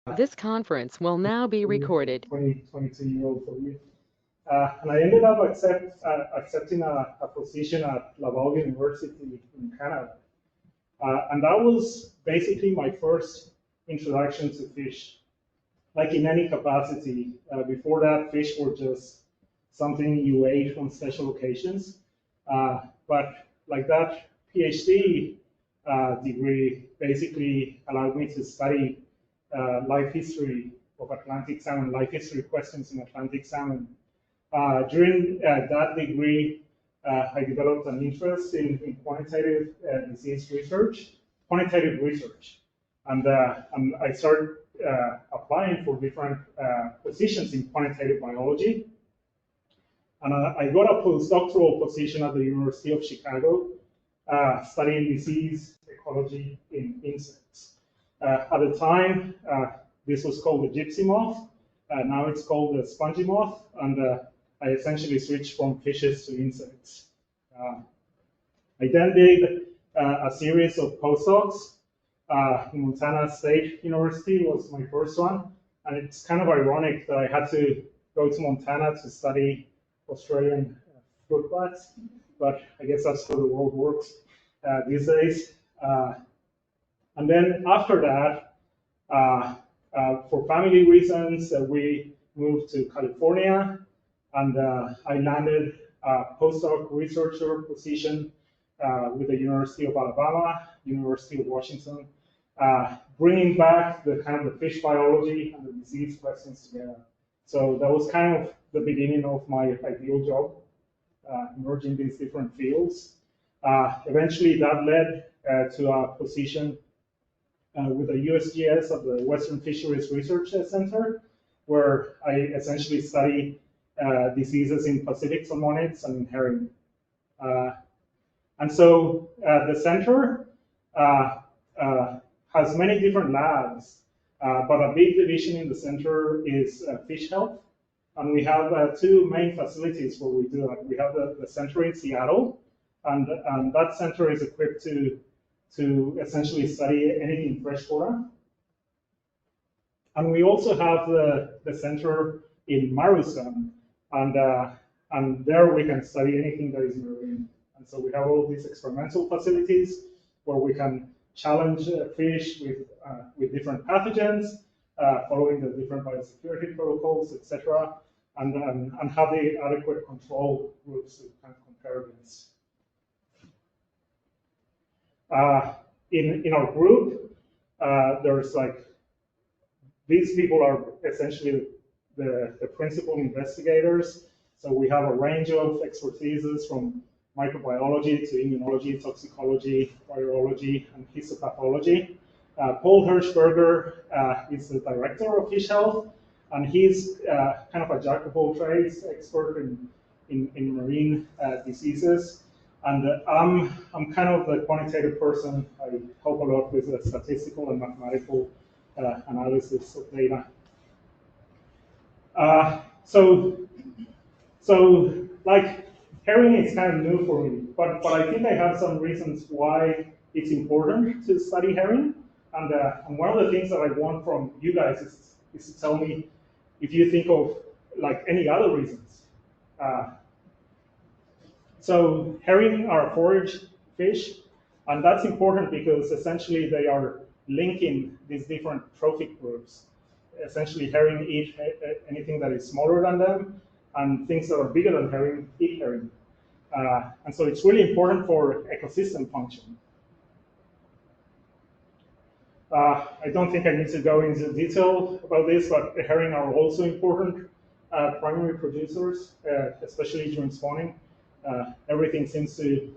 This conference will now be recorded. 22-year-old for you. And I ended up accepting a position at Laval University in Canada. And that was basically my first introduction to fish, like in any capacity. Before that, fish were just something you ate on special occasions. But like that PhD degree basically allowed me to study life history of Atlantic salmon, life history questions in Atlantic salmon. During that degree, I developed an interest in quantitative disease research, quantitative research, and I started applying for different positions in quantitative biology. And I got a postdoctoral position at the University of Chicago, studying disease ecology in insects. At the time, this was called the gypsy moth. Now it's called the spongy moth, and I essentially switched from fishes to insects. I then did a series of postdocs. In Montana State University was my first one, and it's kind of ironic that I had to go to Montana to study Australian fruit bats, but I guess that's how the world works these days. And then after that, for family reasons, we moved to California, and I landed a postdoc researcher position with the University of Alabama, University of Washington, bringing back the kind of the fish biology and the disease questions together. So that was kind of the beginning of my ideal job, merging these different fields. Eventually, that led to a position with the USGS of the Western Fisheries Research Center, where I essentially study diseases in Pacific salmonids and herring. And so the center has many different labs, but a big division in the center is fish health. And we have two main facilities where we do that. We have the center in Seattle, and that center is equipped to essentially study anything freshwater. And we also have the center in Marusan, and there we can study anything that is marine. And so we have all these experimental facilities where we can challenge fish with different pathogens, following the different biosecurity protocols, etc., and have the adequate control groups to kind of compare against. In our group, there's like, these people are essentially the principal investigators. So we have a range of expertises from microbiology to immunology, toxicology, virology, and histopathology. Paul Hirschberger is the director of fish health, and he's kind of a jack of all trades, expert in marine diseases. And I'm kind of the quantitative person. I help a lot with the statistical and mathematical analysis of data. So like herring is kind of new for me, but I think I have some reasons why it's important to study herring. And one of the things that I want from you guys is to tell me if you think of like any other reasons. So herring are forage fish, and that's important because essentially they are linking these different trophic groups. Essentially, herring eat anything that is smaller than them, and things that are bigger than herring eat herring. And so it's really important for ecosystem function. I don't think I need to go into detail about this, but herring are also important primary producers, especially during spawning. Everything seems to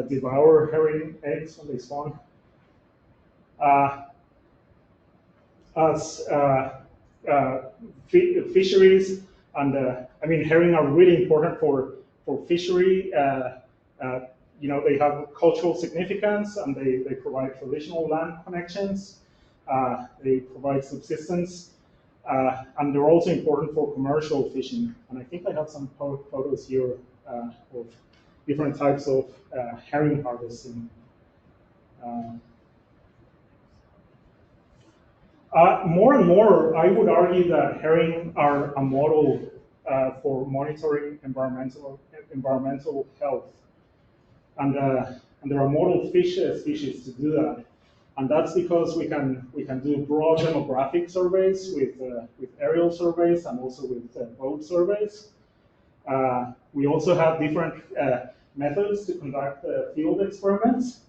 devour herring eggs when they spawn. As fisheries, and I mean, herring are really important for fishery. You know, they have cultural significance, and they provide traditional land connections. They provide subsistence, and they're also important for commercial fishing. And I think I have some photos here of different types of herring harvesting. More and more, I would argue that herring are a model for monitoring environmental health, and there are model fish species to do that, and that's because we can do broad demographic surveys with aerial surveys and also with boat surveys. We also have different methods to conduct field experiments.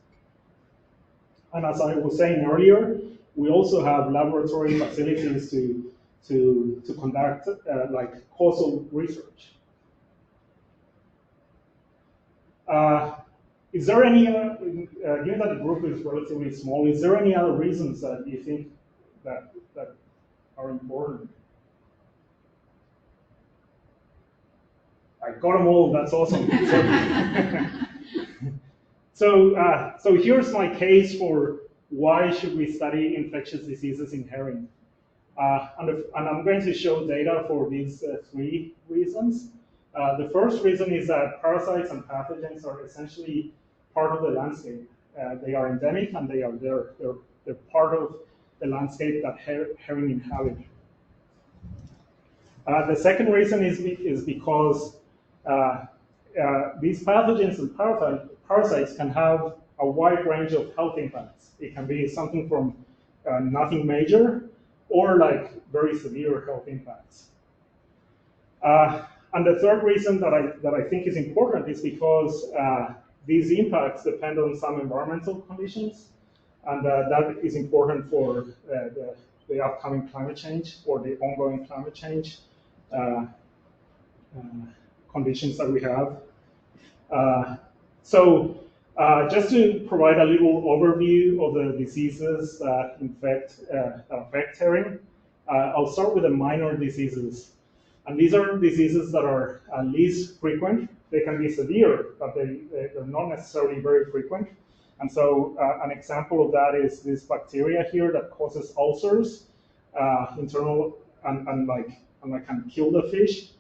And as I was saying earlier, we also have laboratory facilities to conduct like causal research. Is there any, given that the group is relatively small, is there any other reasons that you think that are important? I got them all. That's awesome. So here's my case for why should we study infectious diseases in herring. And I'm going to show data for these three reasons. The first reason is that parasites and pathogens are essentially part of the landscape. They are endemic and they're part of the landscape that herring inhabit. The second reason is because these pathogens and parasites can have a wide range of health impacts. It can be something from nothing major or like very severe health impacts. And the third reason that I think is important is because these impacts depend on some environmental conditions, and that is important for the upcoming climate change or the ongoing climate change conditions that we have. So just to provide a little overview of the diseases that affect herring, I'll start with the minor diseases. And these are diseases that are least frequent. They can be severe, but they're not necessarily very frequent. And so an example of that is this bacteria here that causes ulcers, internal, and can kill the fish.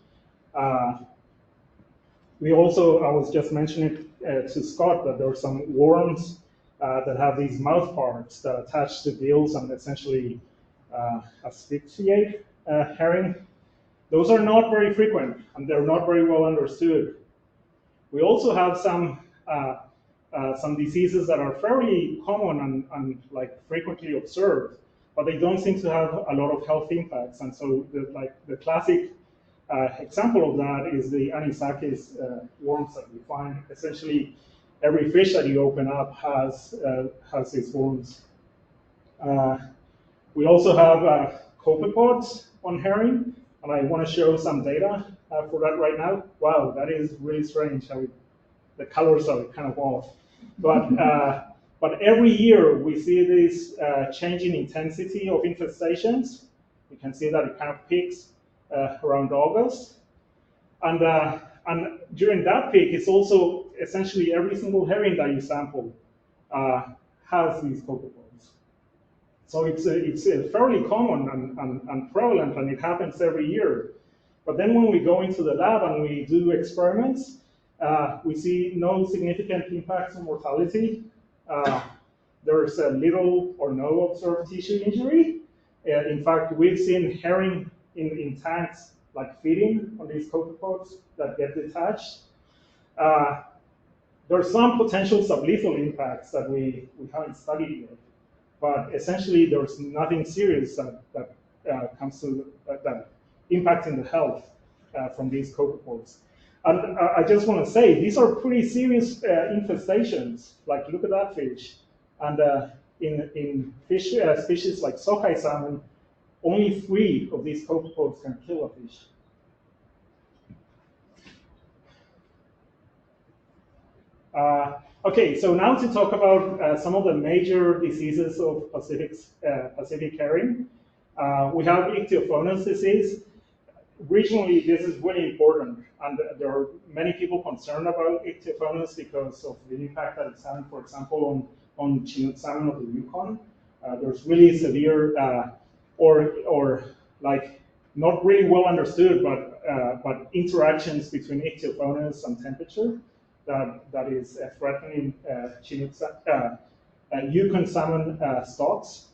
We also, I was just mentioning to Scott that there are some worms that have these mouth parts that attach to gills and essentially asphyxiate herring. Those are not very frequent and they're not very well understood. We also have some diseases that are fairly common and like frequently observed, but they don't seem to have a lot of health impacts. And so the classic example of that is the anisakis worms that we find. Essentially, every fish that you open up has these worms. We also have copepods on herring, and I want to show some data for that right now. Wow, that is really strange how the colors are kind of off. But every year we see this change in intensity of infestations. You can see that it kind of peaks around August. And during that peak, it's also essentially every single herring that you sample has these copepods. So it's fairly common and prevalent, and it happens every year. But then when we go into the lab and we do experiments, we see no significant impacts on mortality. There's little or no observed tissue injury. In fact, we've seen herring in tanks like feeding on these copepods that get detached. There are some potential sublethal impacts that we haven't studied yet. But essentially, there's nothing serious that comes to that impacting the health from these copepods. And I just want to say, these are pretty serious infestations. Like, look at that fish. And in fish species like sockeye salmon, only 3 of these copepods can kill a fish. Okay, so now to talk about some of the major diseases of Pacific herring. We have ichthyophonus disease. Regionally, this is really important, and there are many people concerned about ichthyophonus because of the impact that it's having, for example, on Chinook salmon of the Yukon. There's really severe, or like not really well understood, but interactions between ichthyophonus and temperature that is threatening Chinook Yukon salmon stocks.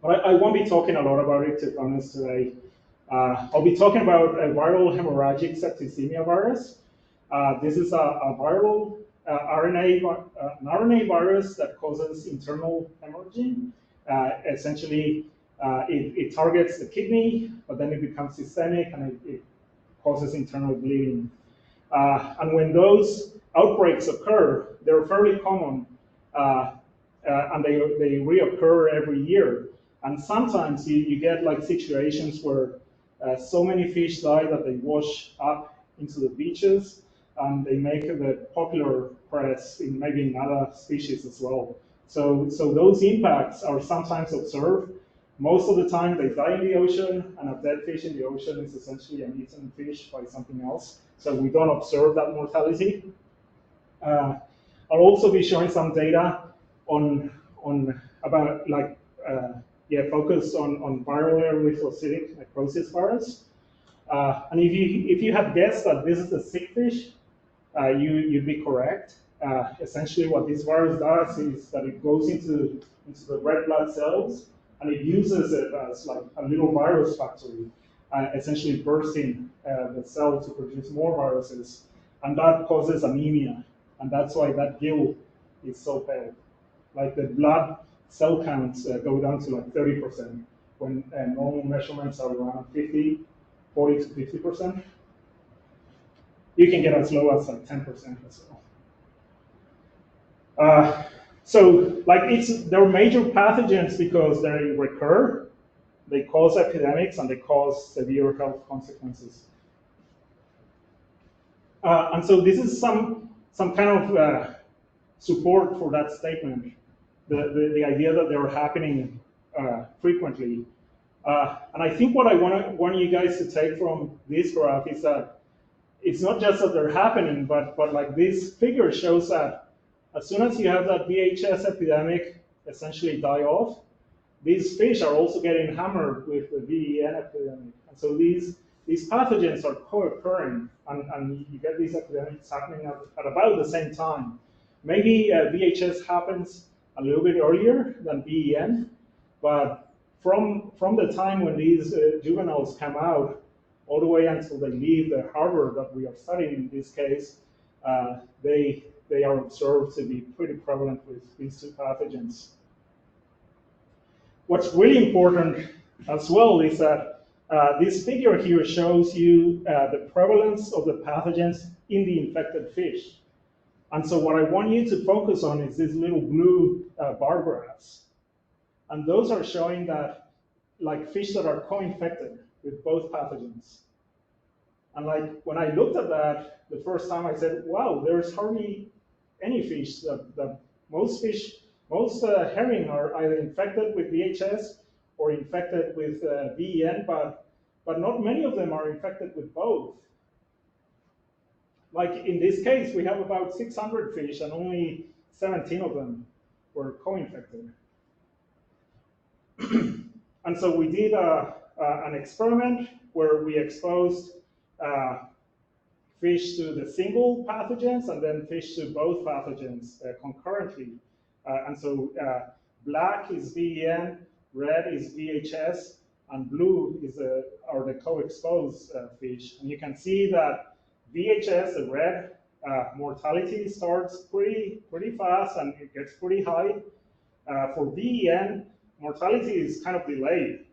But I won't be talking a lot about it, to be honest, today. I'll be talking about a viral hemorrhagic septicemia virus. This is a viral an RNA virus that causes internal hemorrhaging. Essentially, it targets the kidney, but then it becomes systemic and it causes internal bleeding. And when those outbreaks occur, they're fairly common, and they reoccur every year. And sometimes you get like situations where so many fish die that they wash up into the beaches, and they make the popular press in maybe in other species as well. So those impacts are sometimes observed. Most of the time they die in the ocean, and a dead fish in the ocean is essentially an eaten fish by something else. So we don't observe that mortality. I'll also be showing some data on about like focused on viral erythrocytic necrosis virus. And if you had guessed that this is a sick fish, you'd be correct. Essentially, what this virus does is that it goes into the red blood cells and it uses it as like a little virus factory, essentially bursting the cell to produce more viruses, and that causes anemia, and that's why that gill is so pale. Like the blood cell counts go down to like 30% when normal measurements are around 40 to 50%. You can get as low as like 10% as well. So like they're major pathogens because they recur, they cause epidemics, and they cause severe health consequences. And so this is some kind of support for that statement, the idea that they are happening frequently. And I think what I want you guys to take from this graph is that it's not just that they're happening, but like this figure shows that as soon as you have that VHS epidemic essentially die off, these fish are also getting hammered with the VEN epidemic. And so these pathogens are co-occurring, and you get these epidemics happening at about the same time. Maybe VHS happens a little bit earlier than VEN, but from the time when these juveniles come out all the way until they leave the harbor that we are studying in this case, they are observed to be pretty prevalent with these two pathogens. What's really important as well is that this figure here shows you the prevalence of the pathogens in the infected fish. And so what I want you to focus on is these little blue bar graphs. And those are showing that like fish that are co-infected with both pathogens. And like when I looked at that the first time, I said, wow, there's hardly any fish that most herring are either infected with VHS or infected with VEN, but not many of them are infected with both. Like in this case, we have about 600 fish and only 17 of them were co-infected. And so we did an experiment where we exposed fish to the single pathogens and then fish to both pathogens concurrently. And so black is VEN, red is VHS, and blue are the co-exposed fish. And you can see that VHS, the red, mortality starts pretty fast and it gets pretty high. For VEN, mortality is kind of delayed.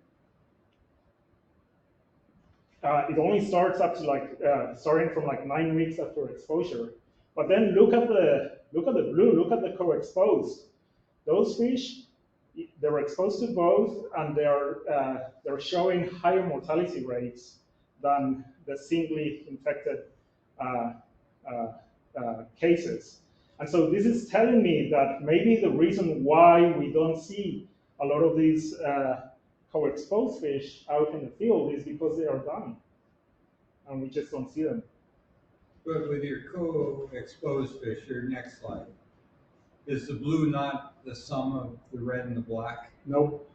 It only starts up to like starting from like 9 weeks after exposure. But then look at the blue, look at the co-exposed. Those fish, they're exposed to both, and they're showing higher mortality rates than the singly infected cases. And so this is telling me that maybe the reason why we don't see a lot of these co-exposed fish out in the field is because they are dying, and we just don't see them. But with your co-exposed fish, your next slide, is the blue not the sum of the red and the black? Nope.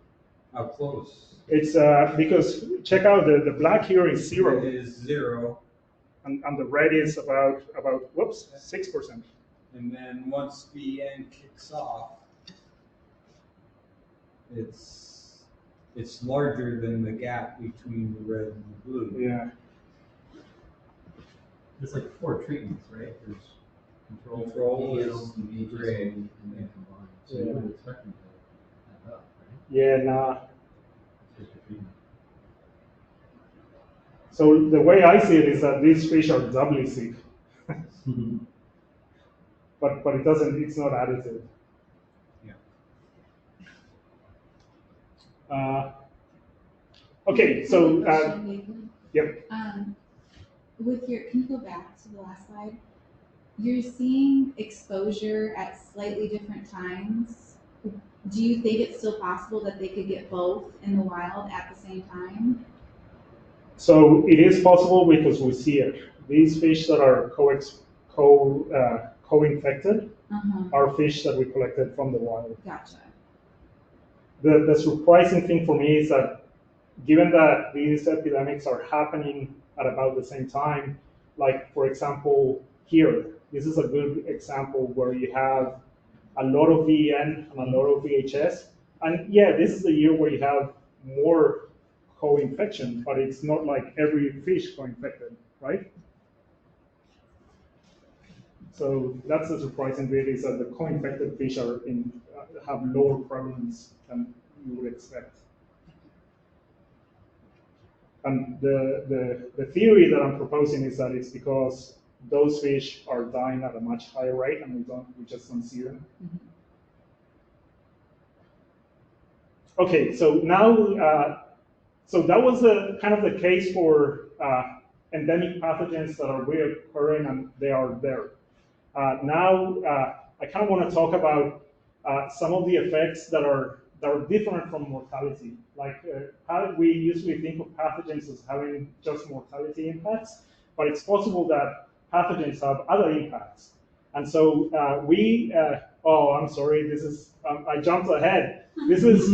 How close? It's because check out the black here is 0. It is 0. And the red is about whoops, 6%. And then once VN kicks off, it's it's larger than the gap between the red and the blue. Yeah. It's like 4 treatments, right? There's control, Control EL, is and VHS, gray. and then combined. So Yeah. you would expect them to add up, right? Yeah, nah. It's just a treatment. So the way I see it is that these fish are doubly sick, but it doesn't. It's not additive. Yeah. Okay, so Question, Nathan. yep. With your, can you go back to the last slide? You're seeing exposure at slightly different times. Do you think it's still possible that they could get both in the wild at the same time? So it is possible because we see it. These fish that are co-infected are fish that we collected from the wild. Gotcha. The surprising thing for me is that given that these epidemics are happening at about the same time, like for example here, this is a good example where you have a lot of VEN and a lot of VHS. And yeah, this is the year where you have more co-infection, but it's not like every fish co-infected, right? So that's the surprising bit, is that the co-infected fish are have lower prevalence than you would expect. And the theory that I'm proposing is that it's because those fish are dying at a much higher rate, and we just don't see them. Okay, so now, so that was the kind of the case for endemic pathogens that are reoccurring, and they are there. Now, I kind of want to talk about some of the effects that are different from mortality. Like how we usually think of pathogens as having just mortality impacts, but it's possible that pathogens have other impacts. And so oh, I'm sorry, this is, I jumped ahead. This is,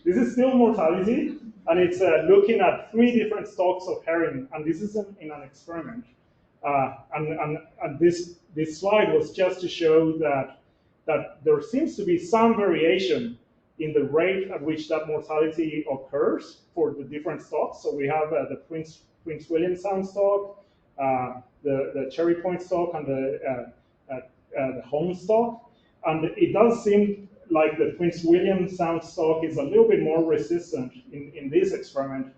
this is still mortality, and it's looking at 3 different stocks of herring, and this is in an experiment. And this slide was just to show that there seems to be some variation in the rate at which that mortality occurs for the different stocks. So we have the Prince William Sound stock, the Cherry Point stock, and the Home stock. And it does seem like the Prince William Sound stock is a little bit more resistant in this experiment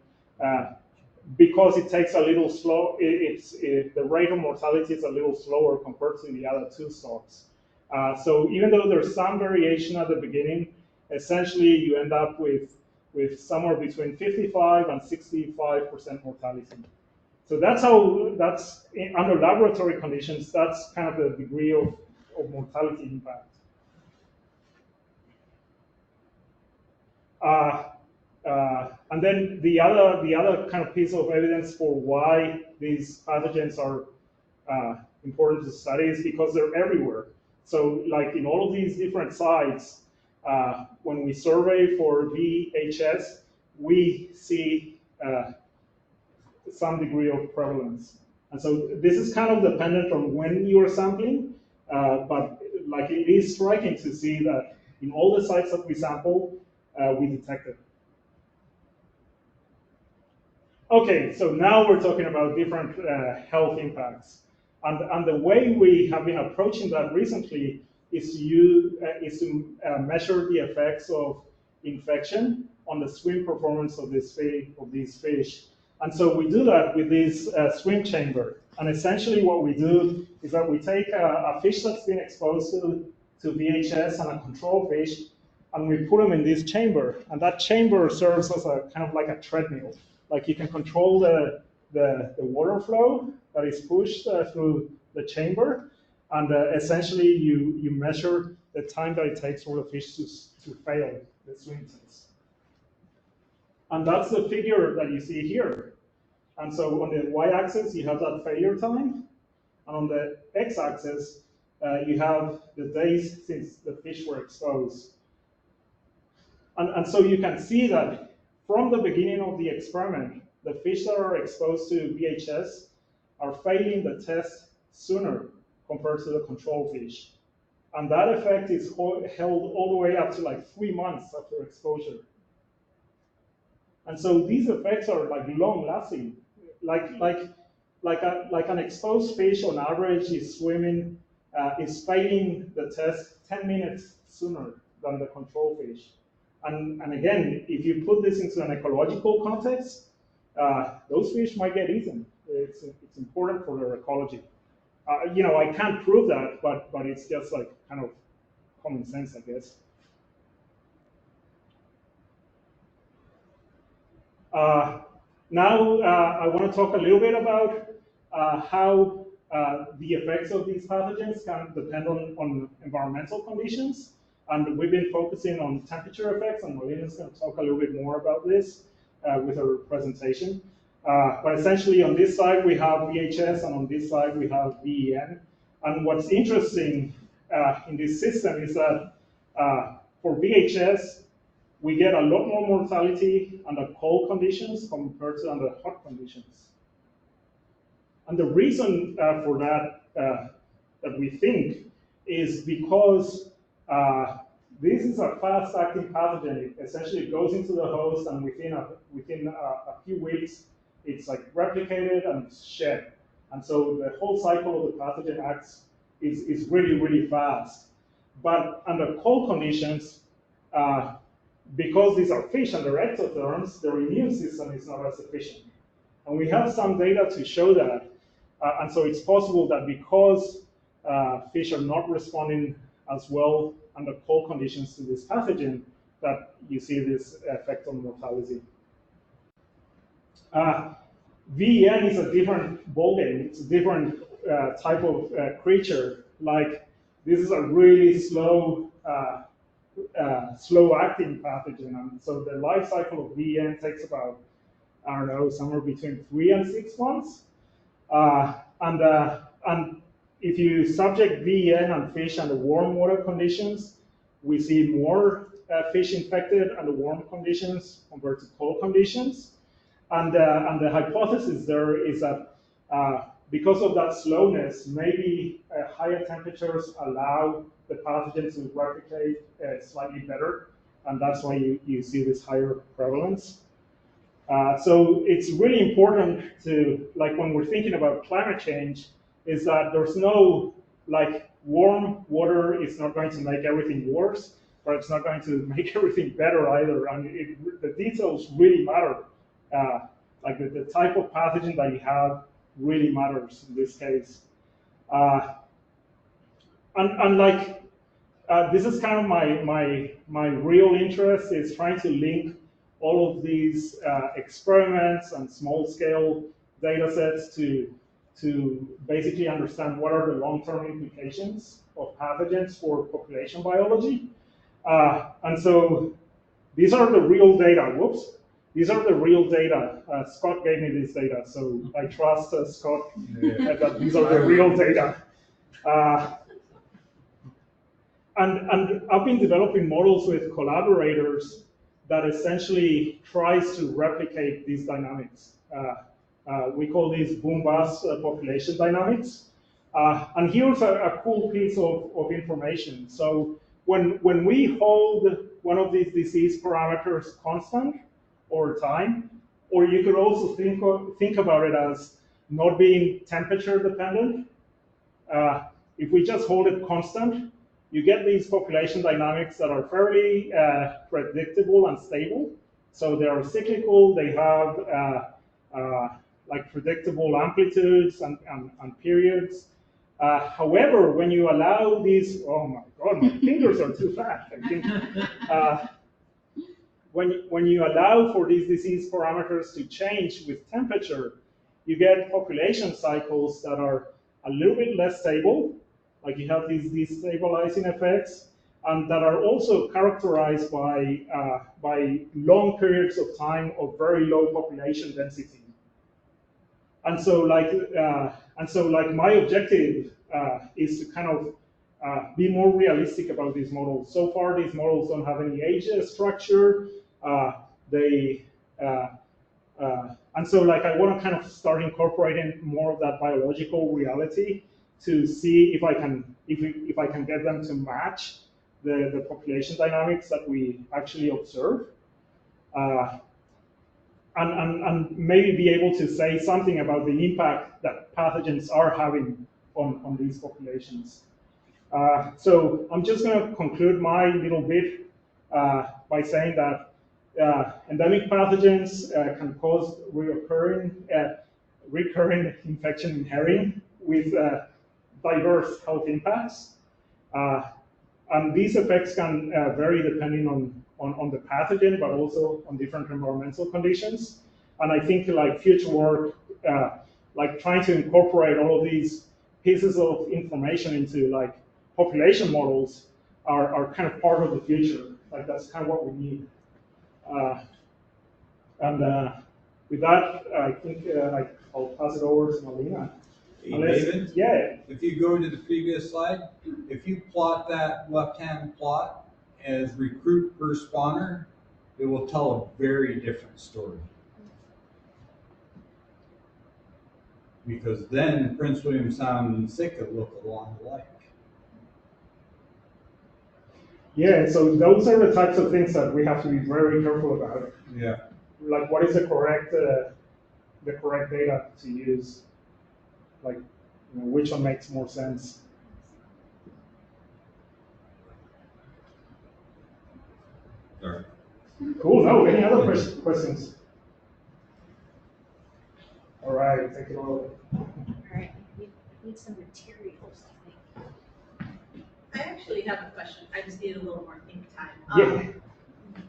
because it takes a little slow. The rate of mortality is a little slower compared to the other 2 stocks. So even though there's some variation at the beginning, essentially you end up with somewhere between 55 and 65% mortality. So that's under laboratory conditions, that's kind of the degree of mortality impact. And then the other kind of piece of evidence for why these pathogens are important to study is because they're everywhere. So like in all of these different sites, when we survey for VHS, we see some degree of prevalence. And so this is kind of dependent on when you're sampling, but like it is striking to see that in all the sites that we sample, we detect it. Okay, so now we're talking about different health impacts. And the way we have been approaching that recently is to measure the effects of infection on the swim performance of these fish. And so we do that with this swim chamber. And essentially what we do is that we take a fish that's been exposed to VHS and a control fish, and we put them in this chamber. And that chamber serves as a kind of like a treadmill. Like you can control the water flow that is pushed through the chamber, and essentially you measure the time that it takes for the fish to fail the swim test. And that's the figure that you see here. And so on the y-axis, you have that failure time, and on the x-axis, you have the days since the fish were exposed. And so you can see that from the beginning of the experiment, the fish that are exposed to VHS are failing the test sooner compared to the control fish. And that effect is held all the way up to like 3 months after exposure. And so these effects are like long-lasting, like an exposed fish on average is swimming, is failing the test 10 minutes sooner than the control fish. And again, if you put this into an ecological context, those fish might get eaten. It's important for their ecology. I can't prove that, but it's just like kind of common sense, I guess. Now I want to talk a little bit about how the effects of these pathogens can depend on environmental conditions. And we've been focusing on temperature effects, and Malina is going to talk a little bit more about this with her presentation. But essentially on this side we have VHS, and on this side we have VEN. And what's interesting in this system is that for VHS, we get a lot more mortality under cold conditions compared to under hot conditions. And the reason for that, that we think, is because this is a fast-acting pathogen. It essentially goes into the host, and within a few weeks, it's like replicated and shed. And so the whole cycle of the pathogen acts is really, really fast. But under cold conditions, because these are fish and they're ectotherms, their immune system is not as efficient. And we have some data to show that. And so it's possible that because fish are not responding as well under cold conditions to this pathogen, that you see this effect on mortality. VEN is a different ballgame. It's a different type of creature. Like, this is a really slow-acting pathogen, and so the life cycle of VEN takes about, I don't know, somewhere between 3 and 6 months. And if you subject VEN and fish under warm water conditions, we see more fish infected under warm conditions compared to cold conditions. And the hypothesis there is that because of that slowness, maybe higher temperatures allow the pathogen to replicate slightly better, and that's why you see this higher prevalence. So it's really important to, like, when we're thinking about climate change, is that there's no, like, warm water is not going to make everything worse, but it's not going to make everything better either. And the details really matter. Like the type of pathogen that you have really matters in this case. And like, this is kind of my real interest, is trying to link all of these experiments and small-scale data sets to basically understand what are the long-term implications of pathogens for population biology. And so these are the real data. Whoops. These are the real data. Scott gave me this data, so I trust Scott that these are the real data. And I've been developing models with collaborators that essentially tries to replicate these dynamics. We call these boom-bust population dynamics. And here's a cool piece of information. So when we hold one of these disease parameters constant over time, or you could also think about it as not being temperature dependent. If we just hold it constant, you get these population dynamics that are fairly predictable and stable. So they are cyclical, they have like predictable amplitudes and periods. However, when you allow these, oh my God, my fingers are too fat, I think. When you allow for these disease parameters to change with temperature, you get population cycles that are a little bit less stable, like you have these destabilizing effects, and that are also characterized by long periods of time of very low population density. And so, like my objective is to kind of be more realistic about these models. So far, these models don't have any age structure. And so, like, I want to kind of start incorporating more of that biological reality to see if I can get them to match the population dynamics that we actually observe. and maybe be able to say something about the impact that pathogens are having on these populations. So I'm just going to conclude my little bit by saying that endemic pathogens can cause recurring infection in herring with diverse health impacts. And these effects can vary depending on the pathogen, but also on different environmental conditions. And I think like future work, like trying to incorporate all of these pieces of information into like population models are kind of part of the future. Like that's kind of what we need. And with that, I think I'll pass it over to Malina. Hey, David, Yeah. if you go to the previous slide, if you plot that left-hand plot as recruit per spawner, it will tell a very different story. Because then Prince William Sound and Sitka look a lot alike. Yeah, so those are the types of things that we have to be very careful about. Yeah. Like, what is the correct data to use? Like, you know, which one makes more sense? Sorry. Cool. No, any other questions? All right, take it over. All right, we need some materials, I think. I actually have a question. I just need a little more think time. Yeah.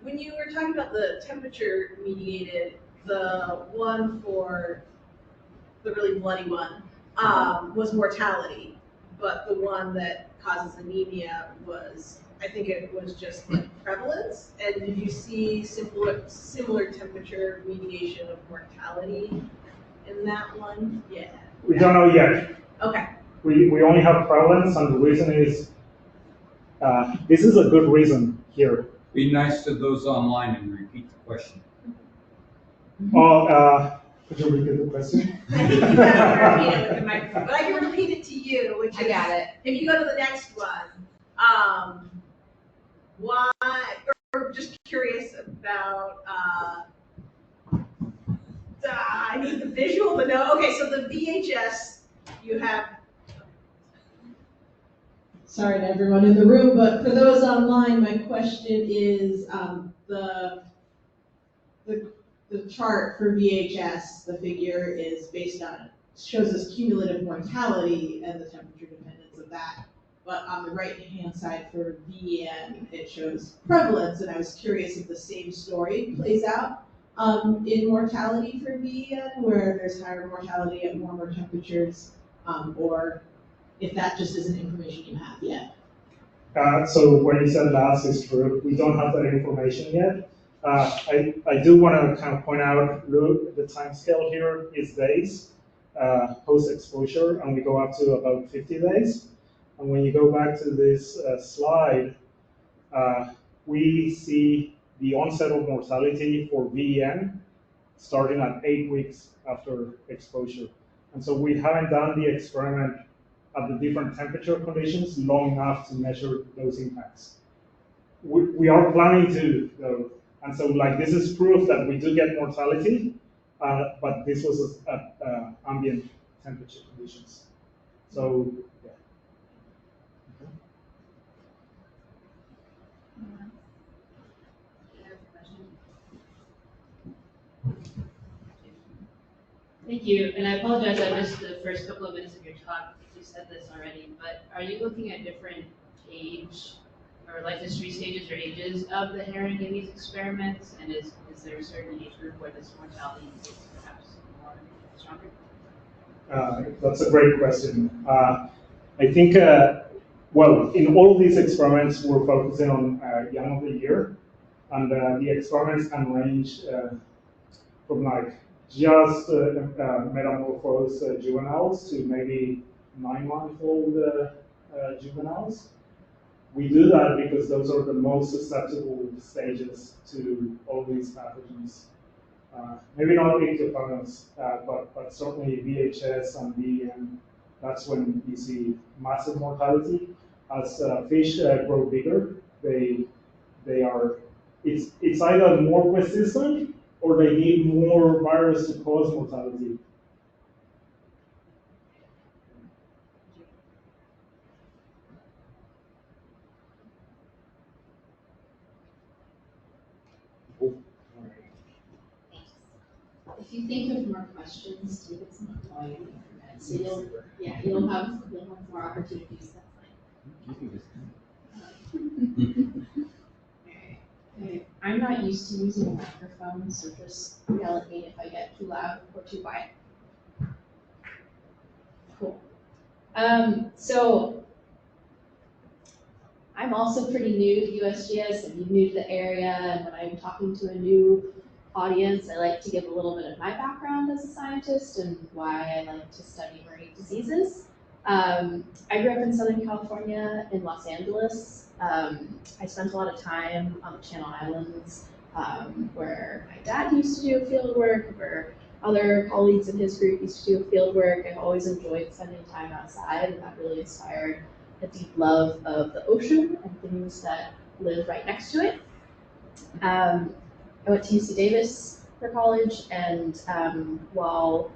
When you were talking about the temperature mediated, the one for the really bloody one was mortality, but the one that causes anemia was, I think it was just like prevalence. And did you see similar temperature mediation of mortality in that one? Yeah. We don't know yet. Okay. We only have prevalence, and the reason is this is a good reason here. Be nice to those online and repeat the question. Could you repeat the question? I think you gotta repeat it with the microphone, but I can repeat it to you, which is. I got it. If you go to the next one, why, or just curious about, I need the visual to know. Okay, so the VHS, you have. Sorry to everyone in the room, but for those online, my question is the chart for VHS, the figure is based on, shows us cumulative mortality and the temperature dependence of that. But on the right-hand side for VEN, it shows prevalence, and I was curious if the same story plays out in mortality for VEN, where there's higher mortality at warmer temperatures, or if that just isn't information you have yet. So what you said last is true. We don't have that information yet. I do want to kind of point out, look, the time scale here is days post-exposure, and we go up to about 50 days. And when you go back to this slide, we see the onset of mortality for VEN starting at 8 weeks after exposure. And so we haven't done the experiment at the different temperature conditions long enough to measure those impacts. We are planning to, though. And so like this is proof that we do get mortality, but this was at ambient temperature conditions. So, yeah. Thank you, and I apologize, I missed the first couple of minutes of your talk, if you said this already, but are you looking at different age or life history stages or ages of the herring in these experiments? And is there a certain age group where this mortality is perhaps more stronger? That's a great question. I think, well, in all of these experiments, we're focusing on young of the year, and the experiments can range from like just metamorphosed juveniles to maybe 9-month-old juveniles. We do that because those are the most susceptible stages to all these pathogens. Maybe not ichthyophagous, but certainly VHS and VEN, that's when you see massive mortality. As fish grow bigger, they are, it's either more persistent or they need more virus to cause mortality? If you think of more questions, David's not going. So you'll have more opportunities. That's fine. Okay. I'm not used to using a microphone, so just yell at me if I get too loud or too quiet. Cool. So I'm also pretty new to USGS and new to the area, and when I'm talking to a new audience, I like to give a little bit of my background as a scientist and why I like to study marine diseases. I grew up in Southern California in Los Angeles. I spent a lot of time on the Channel Islands where my dad used to do field work, where other colleagues in his group used to do field work. I've always enjoyed spending time outside, and that really inspired a deep love of the ocean and things that live right next to it. I went to UC Davis for college, and while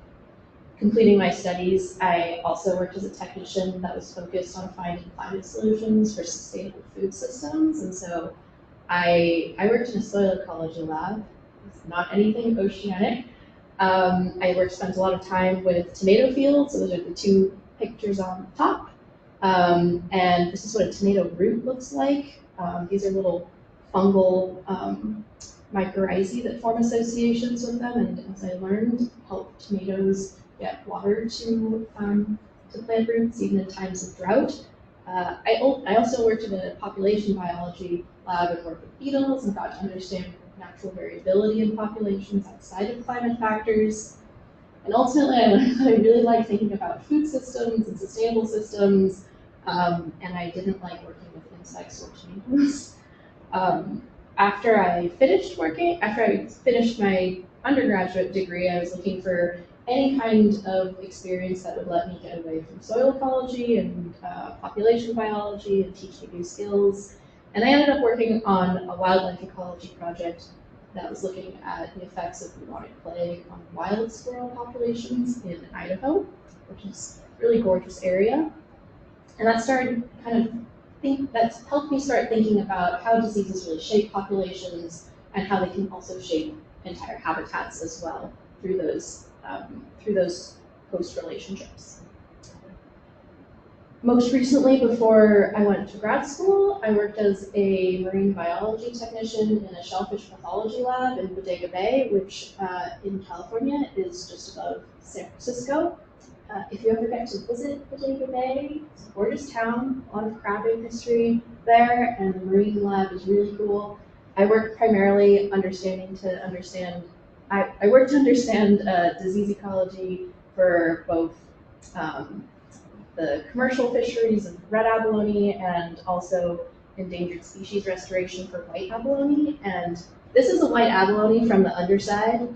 completing my studies, I also worked as a technician that was focused on finding climate solutions for sustainable food systems. And so I worked in a soil ecology lab. It's not anything oceanic. I spent a lot of time with tomato fields. So those are the two pictures on the top. And this is what a tomato root looks like. These are little fungal mycorrhizae that form associations with them, and as I learned, help tomatoes get water to plant roots even in times of drought. I also worked in a population biology lab and worked with beetles and got to understand natural variability in populations outside of climate factors. And ultimately, I learned that I really like thinking about food systems and sustainable systems, and I didn't like working with insects or tomatoes. After I finished my undergraduate degree, I was looking for any kind of experience that would let me get away from soil ecology and population biology and teach me new skills. And I ended up working on a wildlife ecology project that was looking at the effects of bubonic plague on wild squirrel populations in Idaho, which is a really gorgeous area. And that started that's helped me start thinking about how diseases really shape populations and how they can also shape entire habitats as well through those host relationships. Most recently, before I went to grad school, I worked as a marine biology technician in a shellfish pathology lab in Bodega Bay, which in California is just above San Francisco. If you ever get to visit Bodega Bay, it's a gorgeous town, a lot of crabbing history there, and the marine lab is really cool. I work primarily I work to understand disease ecology for both the commercial fisheries of red abalone and also endangered species restoration for white abalone. And this is a white abalone from the underside.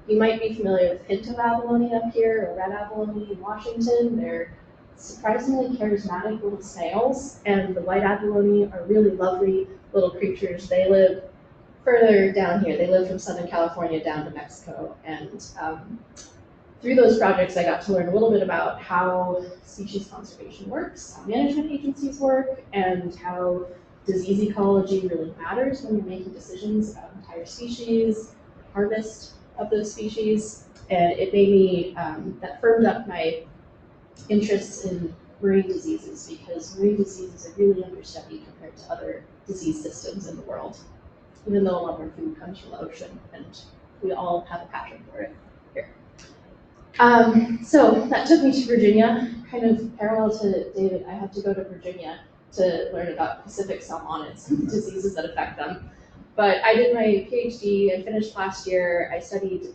You might be familiar with pinto abalone up here or red abalone in Washington. They're surprisingly charismatic little snails, and the white abalone are really lovely little creatures. They live further down here. They live from Southern California down to Mexico. And through those projects, I got to learn a little bit about how species conservation works, how management agencies work, and how disease ecology really matters when you're making decisions about entire species, harvest of those species. And it made me, that firmed up my interests in marine diseases, because marine diseases are really understudied compared to other disease systems in the world, even though a lot of our food comes from the ocean, and we all have a passion for it here. So that took me to Virginia, kind of parallel to David. I had to go to Virginia to learn about Pacific salmonids and diseases that affect them. But I did my PhD, I finished last year. I studied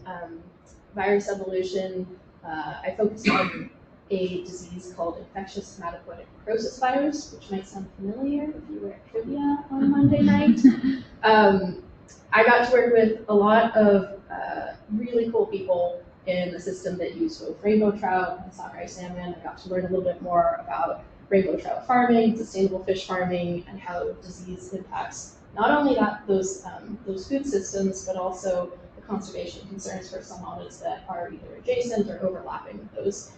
virus evolution. I focused on a disease called infectious hematopoietic necrosis virus, which might sound familiar if you were at trivia on Monday night. I got to work with a lot of really cool people in the system that use both rainbow trout and sockeye salmon. I got to learn a little bit more about rainbow trout farming, sustainable fish farming, and how disease impacts not only those food systems, but also the conservation concerns for some audits that are either adjacent or overlapping with those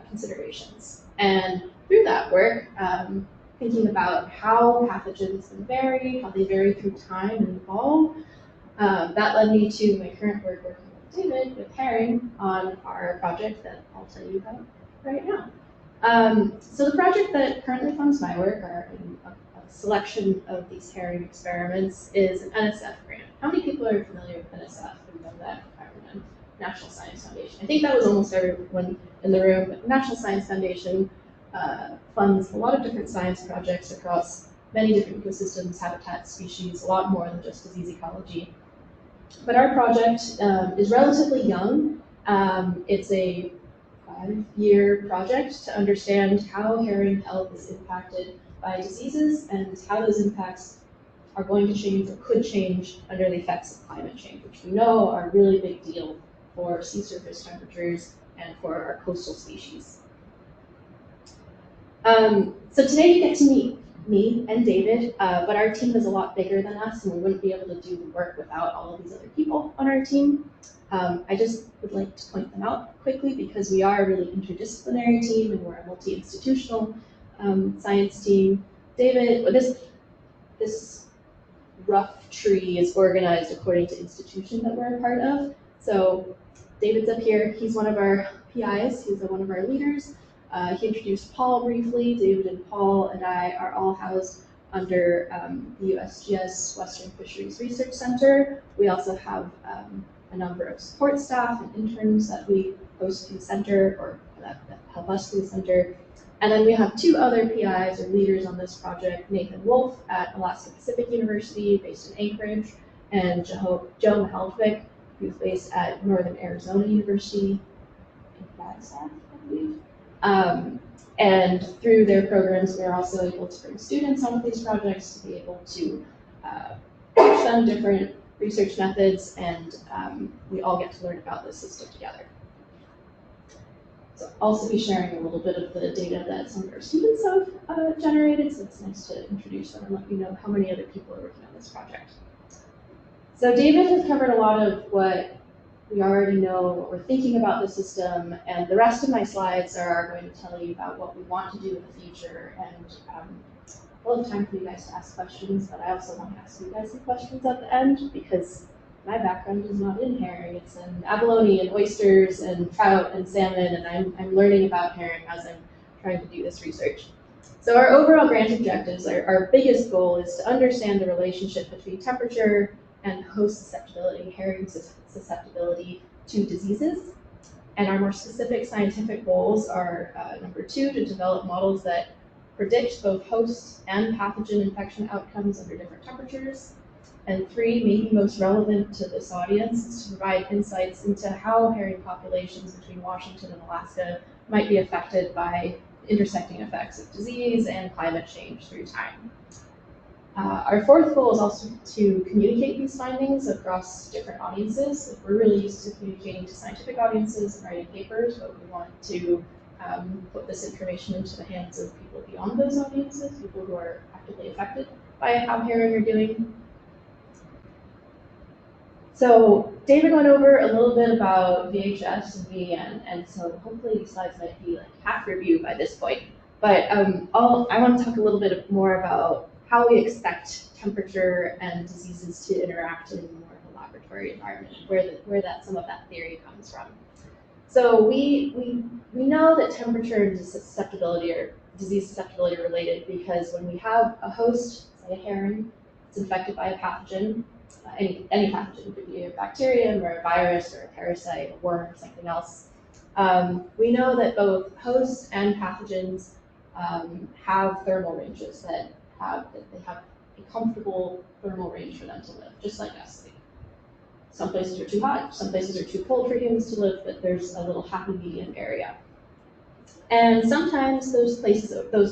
considerations. And through that work, thinking about how pathogens can vary, how they vary through time and evolve, that led me to my current work working with David, with herring, on our project that I'll tell you about right now. So the project that currently funds my work, a selection of these herring experiments, is an NSF grant. How many people are familiar with NSF and know that acronym? National Science Foundation. I think that was almost everyone in the room, but the National Science Foundation funds a lot of different science projects across many different ecosystems, habitats, species, a lot more than just disease ecology. But our project is relatively young. It's a 5-year project to understand how herring health is impacted by diseases and how those impacts are going to change or could change under the effects of climate change, which we know are a really big deal for sea surface temperatures and for our coastal species. So today you get to meet me and David, but our team is a lot bigger than us, and we wouldn't be able to do the work without all of these other people on our team. I just would like to point them out quickly because we are a really interdisciplinary team and we're a multi-institutional science team. David, this rough tree is organized according to institution that we're a part of. So David's up here. He's one of our PIs. He's one of our leaders. He introduced Paul briefly. David and Paul and I are all housed under the USGS Western Fisheries Research Center. We also have a number of support staff and interns that we host through the center, or that help us through the center. And then we have 2 other PIs or leaders on this project, Nathan Wolf at Alaska Pacific University, based in Anchorage, and Joe Maheldvik, who's based at Northern Arizona University in Flagstaff, I believe. And through their programs, we're also able to bring students on with these projects to be able to teach them different research methods, and we all get to learn about this system together. So I'll also be sharing a little bit of the data that some of our students have generated, so it's nice to introduce them and let you know how many other people are working on this project. So David has covered a lot of what we already know, what we're thinking about the system, and the rest of my slides are going to tell you about what we want to do in the future, and we'll have time for you guys to ask questions, but I also want to ask you guys some questions at the end, because my background is not in herring, it's in abalone and oysters and trout and salmon, and I'm learning about herring as I'm trying to do this research. So our overall grant objectives, our biggest goal is to understand the relationship between temperature and host susceptibility, herring susceptibility to diseases. And our more specific scientific goals are number 2, to develop models that predict both host and pathogen infection outcomes under different temperatures. And 3, maybe most relevant to this audience, is to provide insights into how herring populations between Washington and Alaska might be affected by intersecting effects of disease and climate change through time. Our 4th goal is also to communicate these findings across different audiences. We're really used to communicating to scientific audiences and writing papers, but we want to put this information into the hands of people beyond those audiences, people who are actively affected by how herring are doing. So David went over a little bit about VHS and VEN, and so hopefully these slides might be like half review by this point. But I want to talk a little bit more about how we expect temperature and diseases to interact in more of a laboratory environment, where some of that theory comes from. So we know that temperature and susceptibility or disease susceptibility are related because when we have a host, say a herring, it's infected by a pathogen, any pathogen, could be a bacterium or a virus or a parasite, a worm, or something else. We know that both hosts and pathogens have thermal ranges that they have a comfortable thermal range for them to live, just like us. Some places are too hot, some places are too cold for humans to live, but there's a little happy medium area. And sometimes those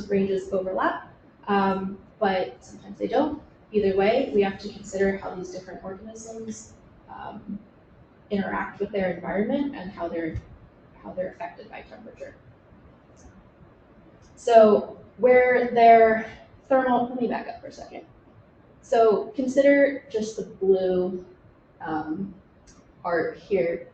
ranges overlap, but sometimes they don't. Either way, we have to consider how these different organisms interact with their environment and how they're affected by temperature. So where their thermal, let me back up for a second. So consider just the blue arc here.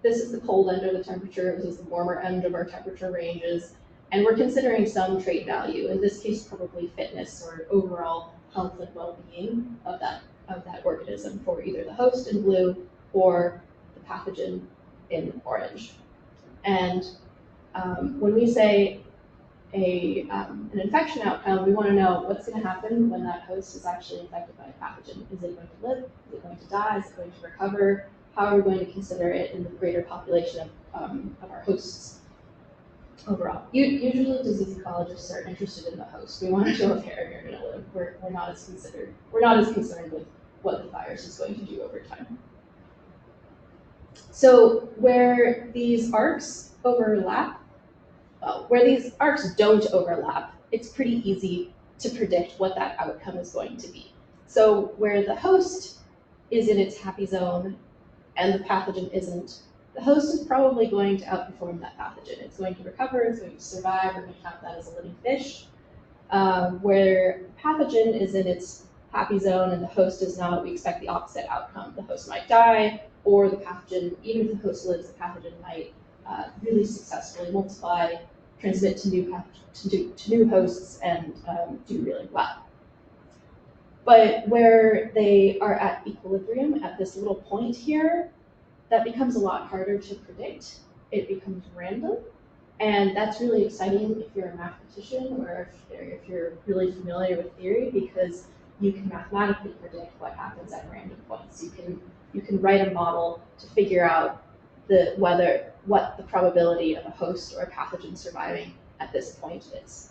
This is the cold end of the temperature, this is the warmer end of our temperature ranges, and we're considering some trait value, in this case probably fitness or overall health and well-being of that organism for either the host in blue or the pathogen in orange. And when we say an infection outcome, we want to know what's going to happen when that host is actually infected by a pathogen. Is it going to live? Is it going to die? Is it going to recover? How are we going to consider it in the greater population of our hosts overall? Usually disease ecologists are interested in the host. We want to know if herring are going to live. We're not as concerned with what the virus is going to do over time. So where these arcs overlap, where these arcs don't overlap, it's pretty easy to predict what that outcome is going to be. So where the host is in its happy zone and the pathogen isn't, the host is probably going to outperform that pathogen. It's going to recover, it's going to survive, we're going to count that as a living fish. Where the pathogen is in its happy zone and the host is not, we expect the opposite outcome. The host might die, or the pathogen, even if the host lives, the pathogen might really successfully multiply, transmit to new hosts, and do really well. But where they are at equilibrium at this little point here, that becomes a lot harder to predict. It becomes random, and that's really exciting if you're a mathematician or if you're really familiar with theory, because you can mathematically predict what happens at random points. You can write a model to figure out what the probability of a host or a pathogen surviving at this point is.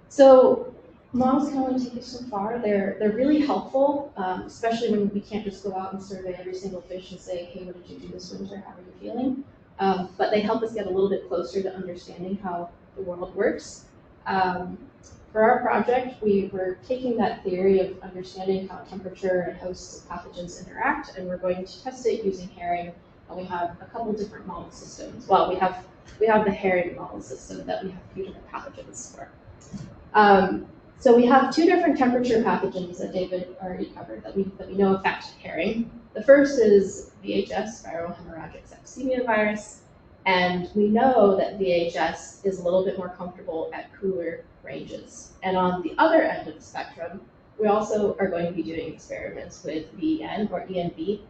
So models can only take you so far. They're really helpful, especially when we can't just go out and survey every single fish and say, hey, what did you do this winter? How are you feeling? But they help us get a little bit closer to understanding how the world works. For our project, we were taking that theory of understanding how temperature and hosts and pathogens interact, and we're going to test it using herring. And we have a couple different model systems. Well, we have the herring model system that we have a few different pathogens for. So we have two different temperature pathogens that David already covered that we know affect herring. The first is VHS, viral hemorrhagic septicemia virus, and we know that VHS is a little bit more comfortable at cooler ranges. And on the other end of the spectrum, we also are going to be doing experiments with VEN or ENV.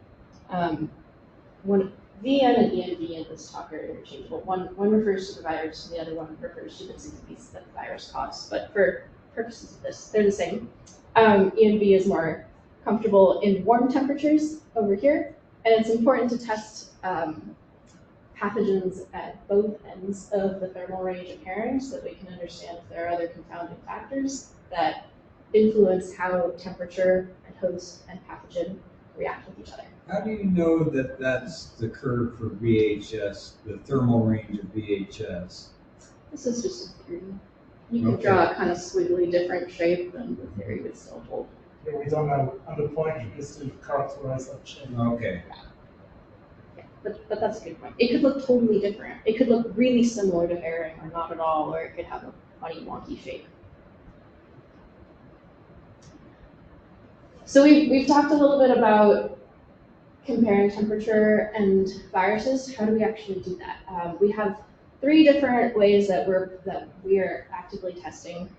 When VN and ENV in this talk are interchangeable. One refers to the virus, and the other one refers to the disease that the virus caused. But for purposes of this, they're the same. ENV is more comfortable in warm temperatures over here, and it's important to test pathogens at both ends of the thermal range of herring so that we can understand if there are other confounding factors that influence how temperature and host and pathogen react with each other. How do you know that that's the curve for VHS, the thermal range of VHS? This is just a theory. You can draw a kind of squiggly different shape, and the theory would still hold. Yeah, we don't know at the point is to characterize that shape. Okay. Yeah, but that's a good point. It could look totally different. It could look really similar to herring or not at all, or it could have a funny wonky shape. So we've talked a little bit about comparing temperature and viruses. How do we actually do that? We have three different ways that we are actively testing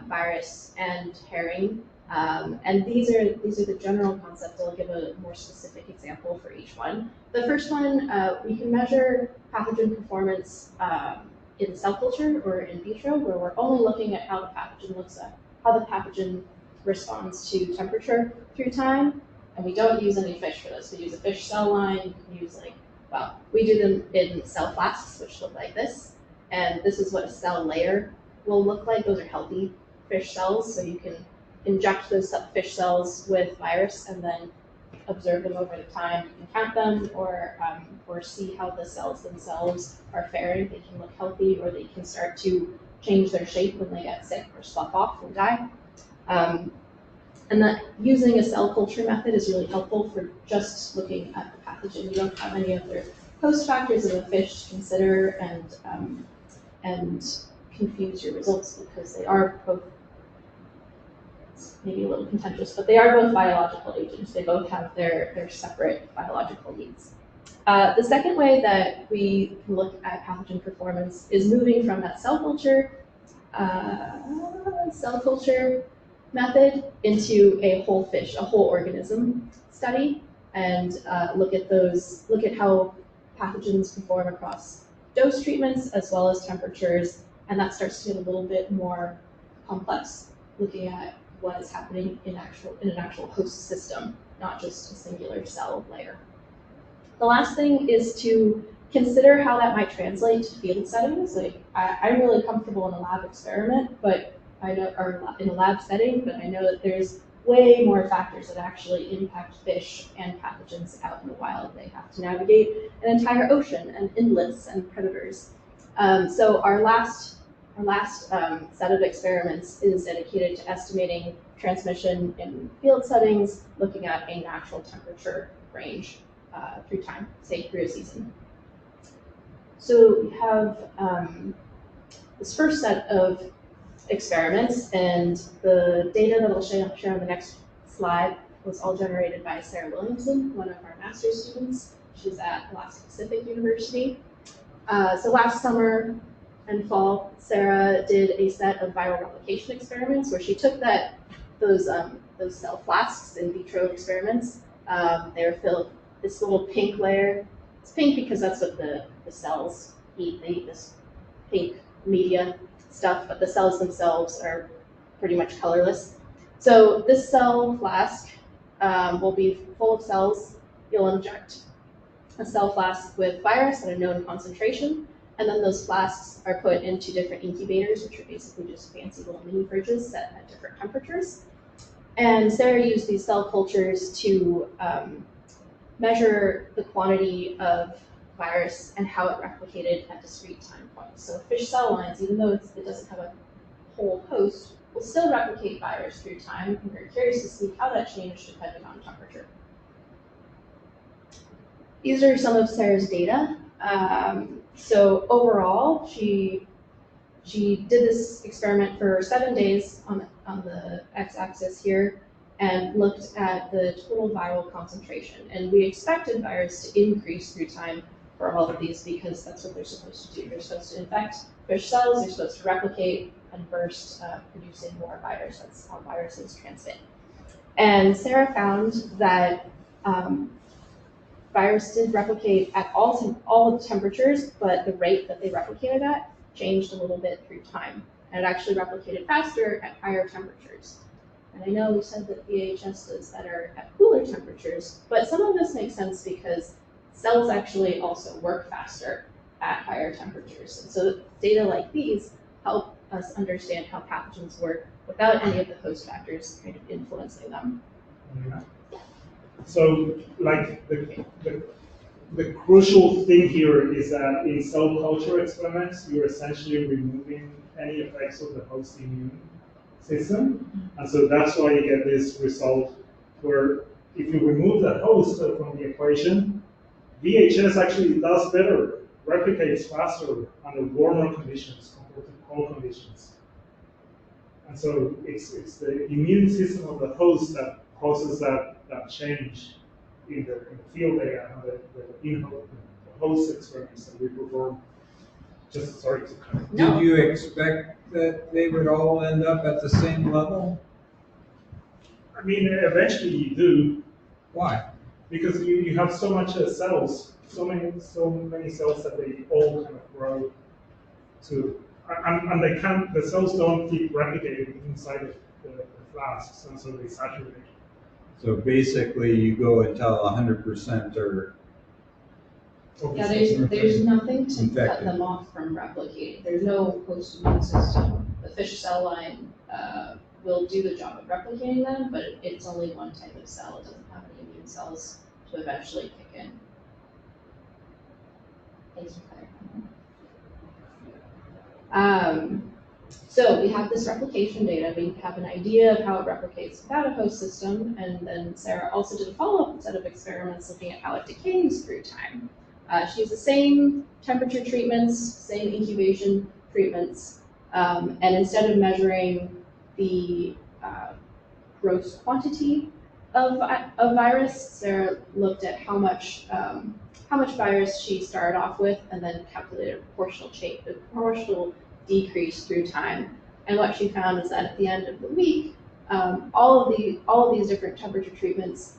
virus and herring, and these are the general concepts. I'll give a more specific example for each one. The first one, we can measure pathogen performance in cell culture or in vitro, where we're only looking at how the pathogen responds to temperature through time, and we don't use any fish for this. We use a fish cell line. We can use we do them in cell flasks, which look like this, and this is what a cell layer will look like. Those are healthy fish cells, so you can inject those fish cells with virus and then observe them over the time. You can count them or see how the cells themselves are faring. They can look healthy, or they can start to change their shape when they get sick or slough off and die. And that using a cell culture method is really helpful for just looking at the pathogen. You don't have any other host factors of the fish to consider and confuse your results because they are both It's maybe a little contentious, but they are both biological agents. They both have their separate biological needs. The second way that we can look at pathogen performance is moving from that cell culture method into a whole fish, a whole organism study, and look at how pathogens perform across dose treatments as well as temperatures, and that starts to get a little bit more complex, looking at what is happening in an actual host system, not just a singular cell layer. The last thing is to consider how that might translate to field settings. Like I'm really comfortable in a lab experiment, but I know, or in a lab setting, but I know that there's way more factors that actually impact fish and pathogens out in the wild. They have to navigate an entire ocean and inlets and predators. So our last set of experiments is dedicated to estimating transmission in field settings, looking at a natural temperature range through time, say through a season. So we have this first set of experiments, and the data that I'll share on the next slide was all generated by Sarah Williamson, one of our master's students. She's at Alaska Pacific University. So last summer and fall, Sarah did a set of viral replication experiments where she took those cell flasks in vitro experiments. They were filled this little pink layer. It's pink because that's what the cells eat. They eat this pink media stuff, but the cells themselves are pretty much colorless. So this cell flask will be full of cells. You'll inject a cell flask with virus at a known concentration, and then those flasks are put into different incubators, which are basically just fancy little mini fridges set at different temperatures. And Sarah used these cell cultures to measure the quantity of virus and how it replicated at discrete time points. So fish cell lines, even though it doesn't have a whole host, will still replicate virus through time. I'm very curious to see how that changed depending on temperature. These are some of Sarah's data. So overall, she did this experiment for 7 days on the x-axis here, and looked at the total viral concentration. And we expected virus to increase through time for all of these because that's what they're supposed to do. They're supposed to infect fish cells, they're supposed to replicate and burst, producing more virus. That's how viruses transmit. And Sarah found that virus did replicate at all of the temperatures, but the rate that they replicated at changed a little bit through time. And it actually replicated faster at higher temperatures. And I know we said that VHS does better at cooler temperatures, but some of this makes sense because cells actually also work faster at higher temperatures. And so data like these help us understand how pathogens work without any of the host factors kind of influencing them. So, like, the crucial thing here is that in cell culture experiments, you're essentially removing any effects of the host immune system. And so that's why you get this result where if you remove the host from the equation, VHS actually does better, replicates faster under warmer conditions compared to cold conditions. And so it's the immune system of the host that causes that change in the field data and the host experiments that we perform. Just sorry to cut. No. Did you expect that they would all end up at the same level? I mean, eventually you do, Why? because you have so much cells, so many cells that they all kind of grow to, and they can't. The cells don't keep replicating inside of the flasks, and so they saturate. So basically, you go until 100% or Yeah, there's nothing to cut infected. them off from replicating. There's no host immune system. The fish cell line will do the job of replicating them, but it's only one type of cell. It doesn't have any immune cells to eventually kick in. Thanks for clarifying. So we have this replication data. We have an idea of how it replicates without a host system, and then Sarah also did a follow-up set of experiments looking at how it decays through time. She used the same temperature treatments, same incubation treatments, and instead of measuring the gross quantity of virus. Sarah looked at how much virus she started off with, and then calculated a proportional decrease through time. And what she found is that at the end of the week, all of these different temperature treatments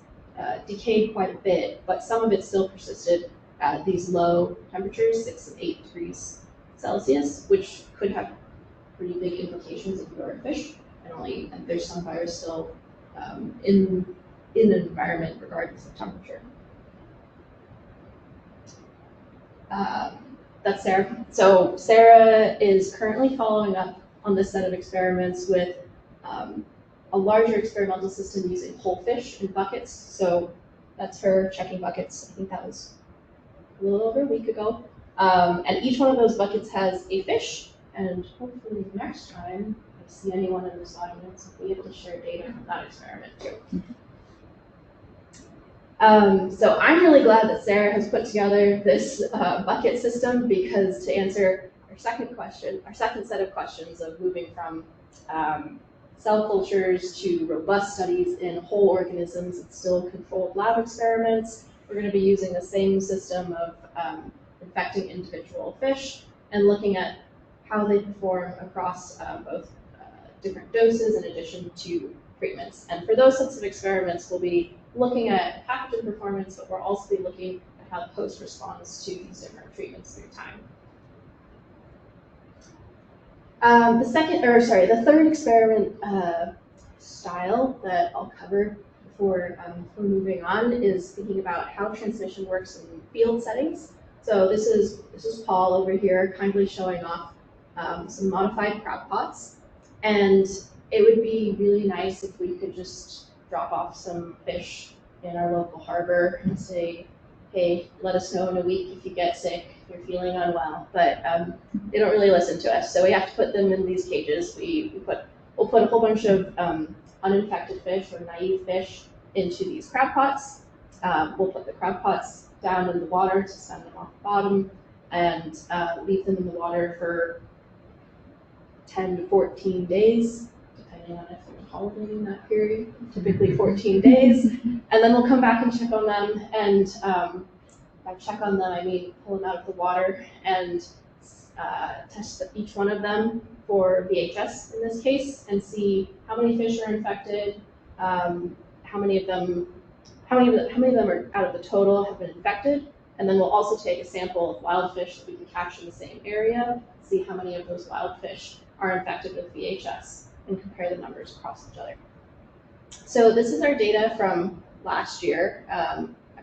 decayed quite a bit, but some of it still persisted at these low temperatures, 6 and 8 degrees Celsius, which could have pretty big implications if you're a fish, and there's some virus still in an environment regardless of temperature. That's Sarah. So Sarah is currently following up on this set of experiments with a larger experimental system using whole fish in buckets. So that's her checking buckets. I think that was a little over a week ago. And each one of those buckets has a fish, and hopefully next time I see anyone in this audience, I'll be able to share data from that experiment too. So I'm really glad that Sarah has put together this bucket system, because to answer our second set of questions of moving from cell cultures to robust studies in whole organisms and still controlled lab experiments, we're going to be using the same system of infecting individual fish and looking at how they perform across both different doses in addition to treatments. And for those sets of experiments, we'll be looking at pathogen performance, but we'll also be looking at how the host responds to these different treatments through time. The third experiment style that I'll cover before moving on is thinking about how transmission works in field settings. So this is Paul over here kindly showing off some modified crab pots, and it would be really nice if we could just drop off some fish in our local harbor and say, hey, let us know in a week if you get sick, if you're feeling unwell. But they don't really listen to us, so we have to put them in these cages. We'll put a whole bunch of uninfected fish or naive fish into these crab pots. We'll put the crab pots down in the water to send them off the bottom, and leave them in the water for 10 to 14 days, depending on if there's a holiday in that period, typically 14 days. And then we'll come back and check on them, and by check on them, I mean pull them out of the water and test each one of them for VHS in this case, and see how many fish are infected, how many of them are out of the total have been infected, and then we'll also take a sample of wild fish that we can catch in the same area, see how many of those wild fish are infected with VHS, and compare the numbers across each other. So this is our data from last year.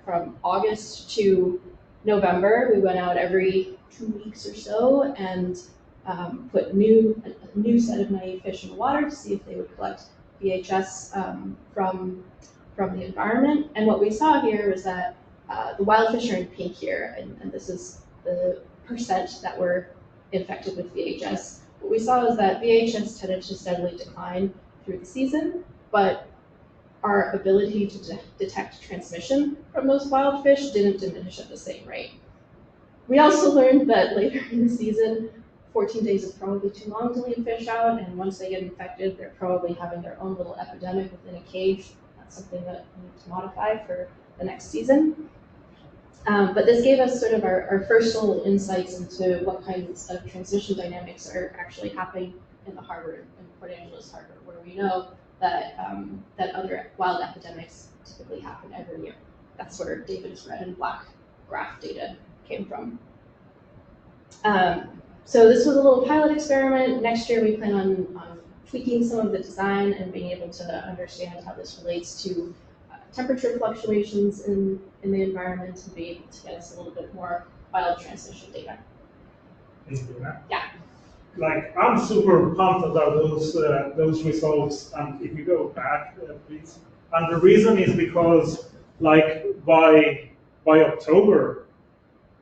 From August to November, we went out every 2 weeks or so and put a new set of naive fish in the water to see if they would collect VHS from the environment. And what we saw here was that the wild fish are in pink here, and this is the percent that were infected with VHS. What we saw is that VHS tended to steadily decline through the season, but our ability to detect transmission from those wild fish didn't diminish at the same rate. We also learned that later in the season, 14 days is probably too long to leave fish out, and once they get infected, they're probably having their own little epidemic within a cage. That's something that we need to modify for the next season. But this gave us sort of our first little insights into what kinds of transmission dynamics are actually happening in the harbor, in Port Angeles Harbor, where we know that that other wild epidemics typically happen every year. That's where David's red and black graph data came from. So this was a little pilot experiment. Next year we plan on tweaking some of the design and being able to understand how this relates to temperature fluctuations in the environment, and be able to get us a little bit more wild transmission data. Yeah. Like, I'm super pumped about those results. And if you go back, please. And the reason is because, like, by October,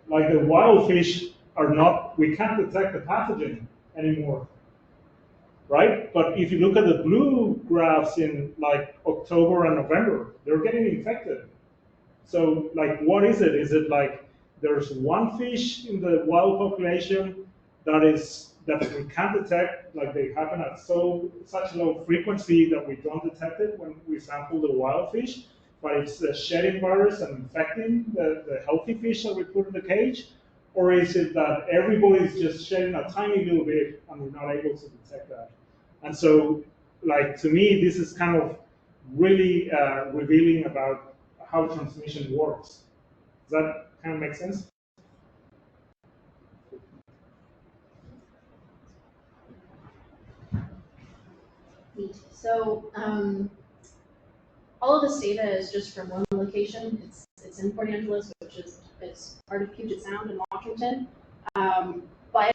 like, the wild fish are not, we can't detect the pathogen anymore, right? But if you look at the blue graphs in like October and November, they're getting infected. So, like, what is it? Is it like there's one fish in the wild population that is that we can't detect, like they happen at such low frequency that we don't detect it when we sample the wild fish, but it's shedding virus and infecting the healthy fish that we put in the cage? Or is it that everybody's just shedding a tiny little bit and we're not able to detect that? And so, like, to me, this is kind of really revealing about how transmission works. Does that kind of make sense? Neat. So all of this data is just from one location. It's in Port Angeles, which is it's part of Puget Sound in Washington. But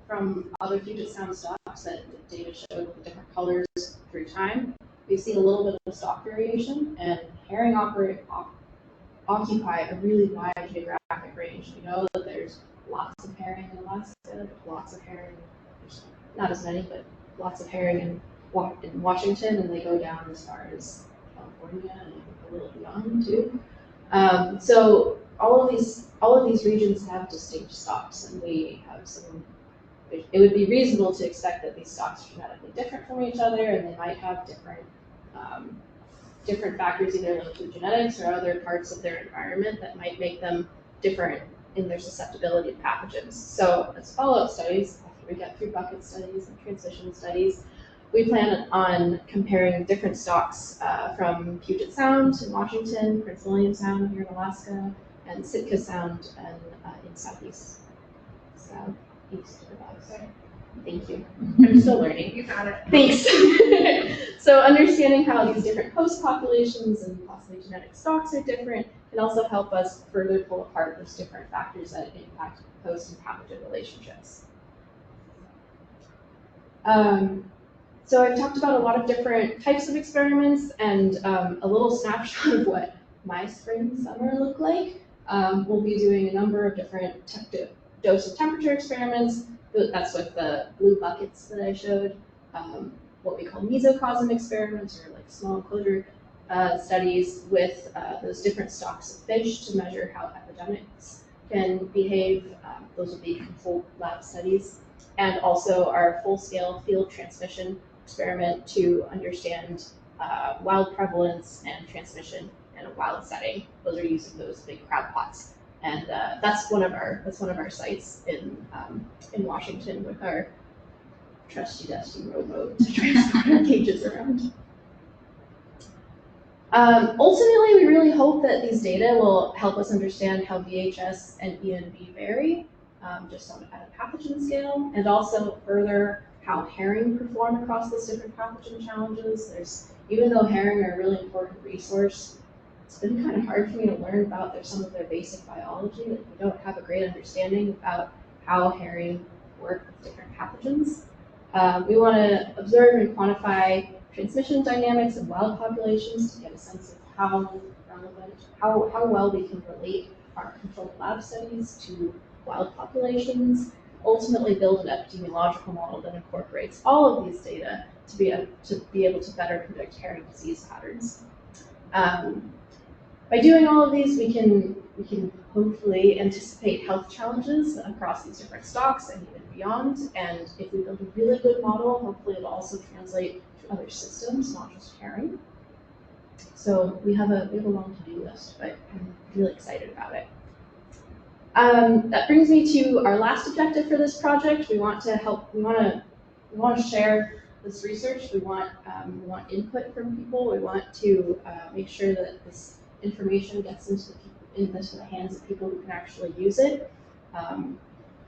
from other Puget Sound stocks that David showed with the different colors through time, we've seen a little bit of stock variation, and herring occupy a really wide geographic range. We know that there's lots of herring in Alaska, lots of herring, there's not as many, but lots of herring in Washington, and they go down as far as California and a little beyond too. So all of these regions have distinct stocks, and we have some. It would be reasonable to expect that these stocks are genetically different from each other, and they might have different factors, either linked to genetics or other parts of their environment that might make them different in their susceptibility to pathogens. So as follow-up studies, after we get through bucket studies and transition studies, we plan on comparing different stocks from Puget Sound in Washington, Prince William Sound here in Alaska, and Sitka Sound in southeast of Alaska. Thank you. I'm still learning. You got it. Thanks. So understanding how these different host populations and possibly genetic stocks are different can also help us further pull apart those different factors that impact host and pathogen relationships. So I've talked about a lot of different types of experiments and a little snapshot of what my spring and summer look like. We'll be doing a number of different dose and temperature experiments. That's with the blue buckets that I showed. What we call mesocosm experiments, or like small enclosure studies with those different stocks of fish to measure how epidemics can behave. Those will be controlled lab studies. And also our full-scale field transmission experiment to understand wild prevalence and transmission in a wild setting. Those are using those big crab pots, and that's one of our sites in Washington with our trusty dusty rowboat to transport our cages around. Ultimately, we really hope that these data will help us understand how VHS and ENV vary, just at a pathogen scale, and also further how herring perform across those different pathogen challenges. Even though herring are a really important resource, it's been kind of hard for me to learn about some of their basic biology. Like, we don't have a great understanding about how herring work with different pathogens. We want to observe and quantify transmission dynamics in wild populations to get a sense of how well we can relate our controlled lab studies to wild populations, ultimately build an epidemiological model that incorporates all of these data to be able to better predict herring disease patterns. By doing all of these, we can hopefully anticipate health challenges across these different stocks and even beyond. And if we build a really good model, hopefully it'll also translate to other systems, not just herring. So we have a long to-do list, but I'm really excited about it. That brings me to our last objective for this project. We want to share this research. We want input from people. We want to make sure that this information gets into the hands of people who can actually use it.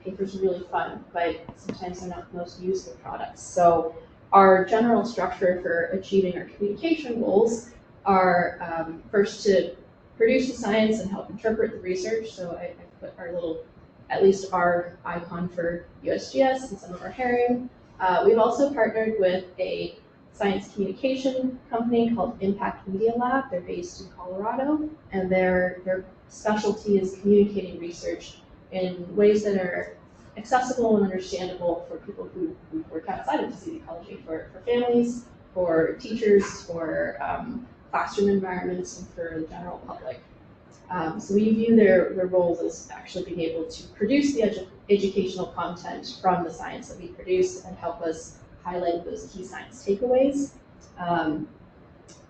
Papers are really fun, but sometimes they're not the most useful products. So our general structure for achieving our communication goals are first to produce the science and help interpret the research. So I put at least our icon for USGS and some of our herring. We've also partnered with a science communication company called Impact Media Lab. They're based in Colorado, and their specialty is communicating research in ways that are accessible and understandable for people who work outside of disease ecology, for families, for teachers, for classroom environments, and for the general public. So we view their roles as actually being able to produce the educational content from the science that we produce and help us highlight those key science takeaways.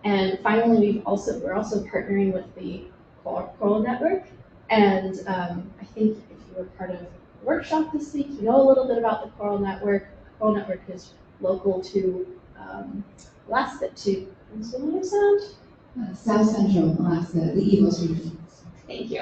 And finally, we're also partnering with the Coral Network. And I think if you were part of the workshop this week, you know a little bit about the Coral Network. Coral Network is local to Alaska, to Peninsula Sound. South Central Alaska, the Evos region. Thank you.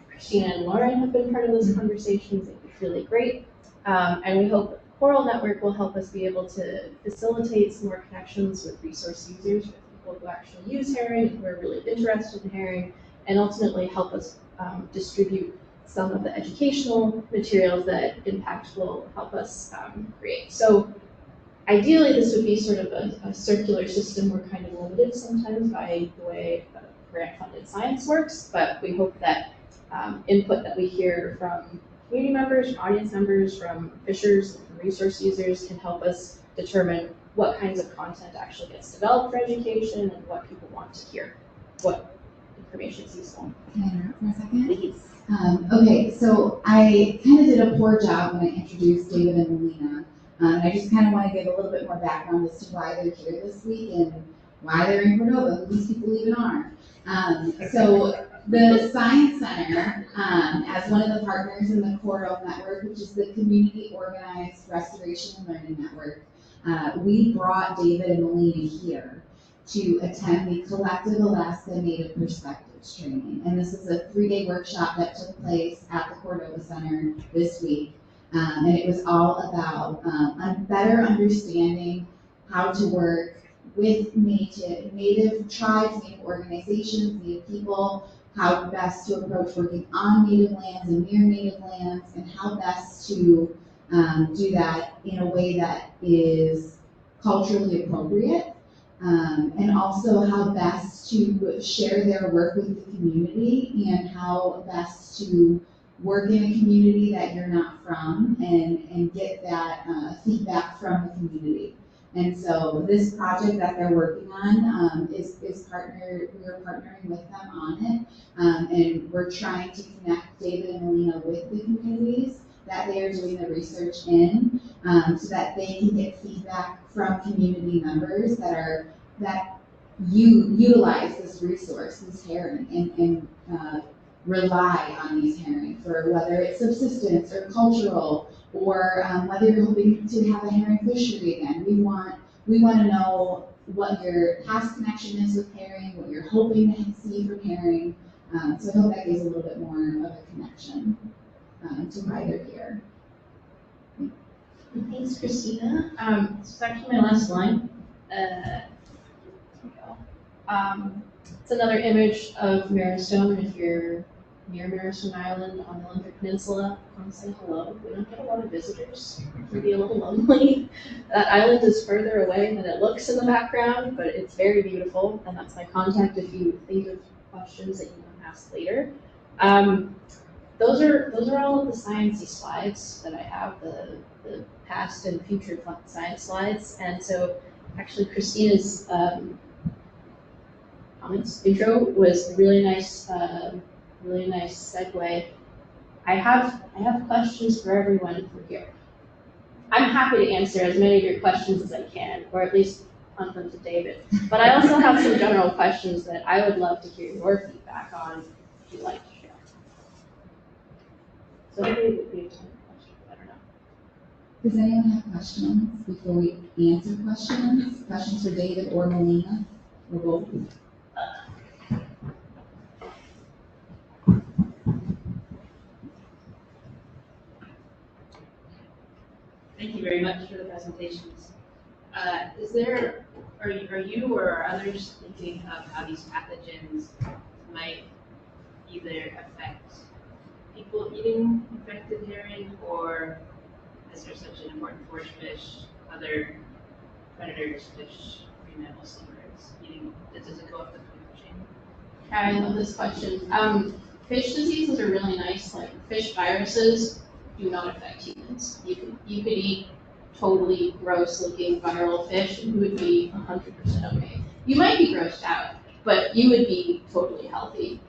Christina and Lauren have been part of those conversations. It's really great. And we hope Coral Network will help us be able to facilitate some more connections with resource users, with people who actually use herring, who are really interested in herring, and ultimately help us distribute some of the educational materials that Impact will help us create. So ideally, this would be sort of a circular system. We're kind of limited sometimes by the way grant-funded science works, but we hope that input that we hear from community members, from audience members, from fishers, and from resource users can help us determine what kinds of content actually gets developed for education and what people want to hear, what information is useful. Can I interrupt for a second? Please. Okay, so I kind of did a poor job when I introduced David and Malina. I just kind of want to give a little bit more background as to why they're here this week and why they're in Cordova, who these people even are. So the Science Center, as one of the partners in the Coral Network, which is the community organized restoration and learning network, we brought David and Malina here to attend the Collective Alaska Native Perspectives training. And this is a 3-day workshop that took place at the Cordova Center this week. And it was all about better understanding how to work with native tribes, native organizations, native people, how best to approach working on native lands and near native lands, and how best to do that in a way that is culturally appropriate, and also how best to share their work with the community and how best to work in a community that you're not from and get that feedback from the community. And so this project that they're working on we are partnering with them on it, and we're trying to connect David and Malina with the communities that they are doing the research in, so that they can get feedback from community members that utilize this resource, this herring, and rely on these herring for whether it's subsistence or cultural, or whether you're hoping to have a herring fishery again. We want to know what your past connection is with herring, what you're hoping to see from herring. So I hope that gives a little bit more of a connection to why they're here. Thanks, Christina. This is actually my last line. It's another image of Marrowstone. If you're near Marrowstone Island on the Olympic Peninsula, come say hello. We don't get a lot of visitors. It can be a little lonely. That island is further away than it looks in the background, but it's very beautiful, and that's my contact if you think of questions that you want to ask later. Those are all of the sciencey slides that I have, the past and future science slides, and so actually Christina's intro was a really nice segue. I have questions for everyone from here. I'm happy to answer as many of your questions as I can, or at least hunt them to David. But I also have some general questions that I would love to hear your feedback on, if you'd like to share. So maybe we have time for questions, I don't know. Does anyone have questions before we answer questions? Questions for David or Malina, or both? Thank you very much for the presentations. Are you or others thinking of how these pathogens might either affect people eating infected herring, or as they're such an important forage fish, other predators, fish, marine mammals, seabirds eating? Does it go up the food chain? I love this question. Fish diseases are really nice. Like fish viruses do not affect humans. You could eat totally gross looking viral fish and you would be 100% okay. You might be grossed out, but you would be totally healthy.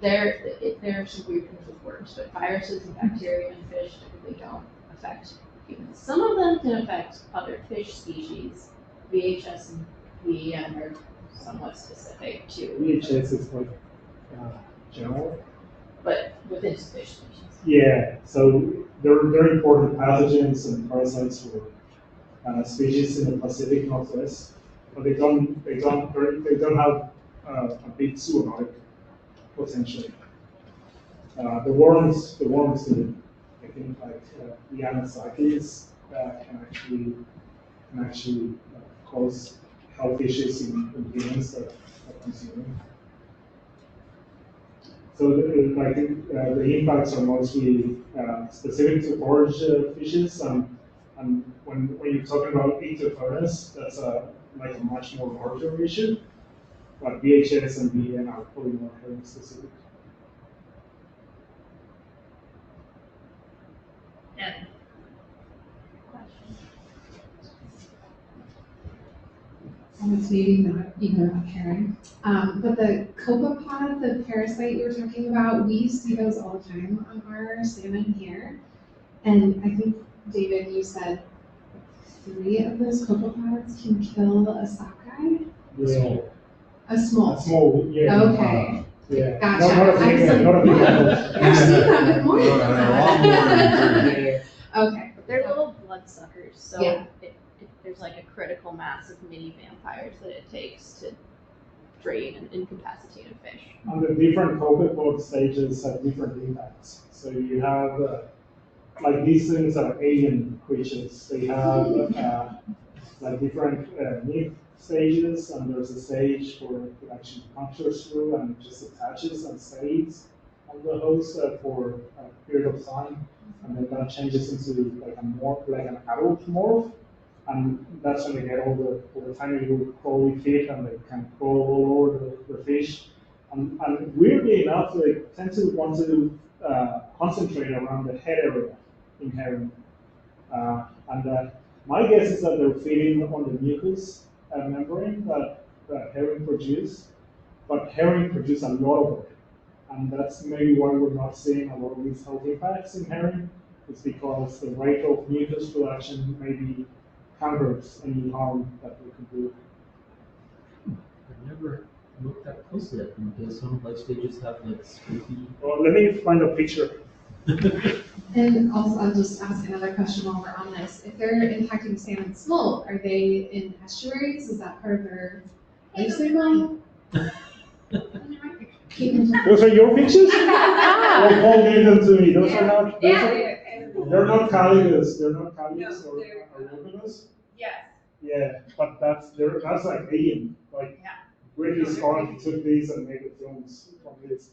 There are some weird things with worms, but viruses and bacteria in fish typically don't affect humans. Some of them can affect other fish species. VHS and VEN are somewhat specific to VHS is like general. but within fish species. Yeah, so they're important pathogens and parasites for species in the Pacific Northwest, but they don't have a big zoonotic potential. The worms do. I think like the Anasaki's can actually cause health issues in humans that are consuming. So I think the impacts are mostly specific to forage fishes, and when you're talking about interference, that's like a much more larger issue. But VHS and VEN are probably more herring specific. Yeah. It's maybe not even about herring. But the copepod, the parasite you were talking about, we see those all the time on our salmon here. And I think, David, you said 3 of those copepods can kill a sockeye? Yeah. A small. Small, yeah. Okay. Yeah. Gotcha. Not a big one, not a big one. I've seen them before. Yeah. Okay. They're little bloodsuckers, so Yeah. there's like a critical mass of mini vampires that it takes to drain and incapacitate a fish. And the different copepod stages have different impacts. So you have, like these things are alien creatures. They have like different meat stages, and there's a stage where it actually punctures through and just attaches and stays on the host for a period of time, and then that changes into like an adult morph, and that's when they get all the tiny little crawly feet, and they can crawl all over the fish. And weirdly enough, they tend to want to concentrate around the head area in herring. My guess is that they're feeding on the mucus membrane that herring produce, but herring produce a lot of it. And that's maybe why we're not seeing a lot of these health impacts in herring. It's because the rate of mucus production maybe counters any harm that we could do. I've never looked that closely at them. Does some life stages have like scrapey? Well, let me find a picture. And also, I'll just ask another question while we're on this. If they're impacting salmon smolt, are they in estuaries? Is that part of their life cycle? Those are your pictures? Well, Paul gave them to me. Those are not. They're not caligus. They're not caligus or arugulus. Yes. Yeah, but that's like alien. Like Ridley Scott took these and made the films from this.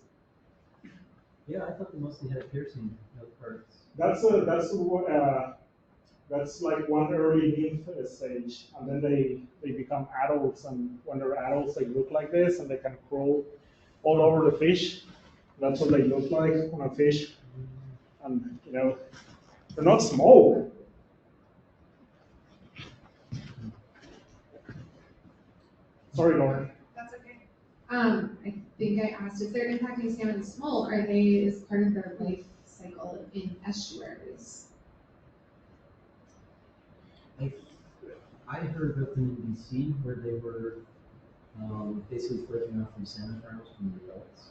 Yeah, I thought they mostly had piercing parts. That's like one early nymph stage, and then they become adults, and when they're adults, they look like this, and they can crawl all over the fish. That's what they look like on a fish, and they're not small. Sorry, Lauren. That's okay. I think I asked if they're impacting salmon smolt, are they as part of their life cycle in estuaries? I heard of them in BC where they were basically flipping off from salmon farms from the adults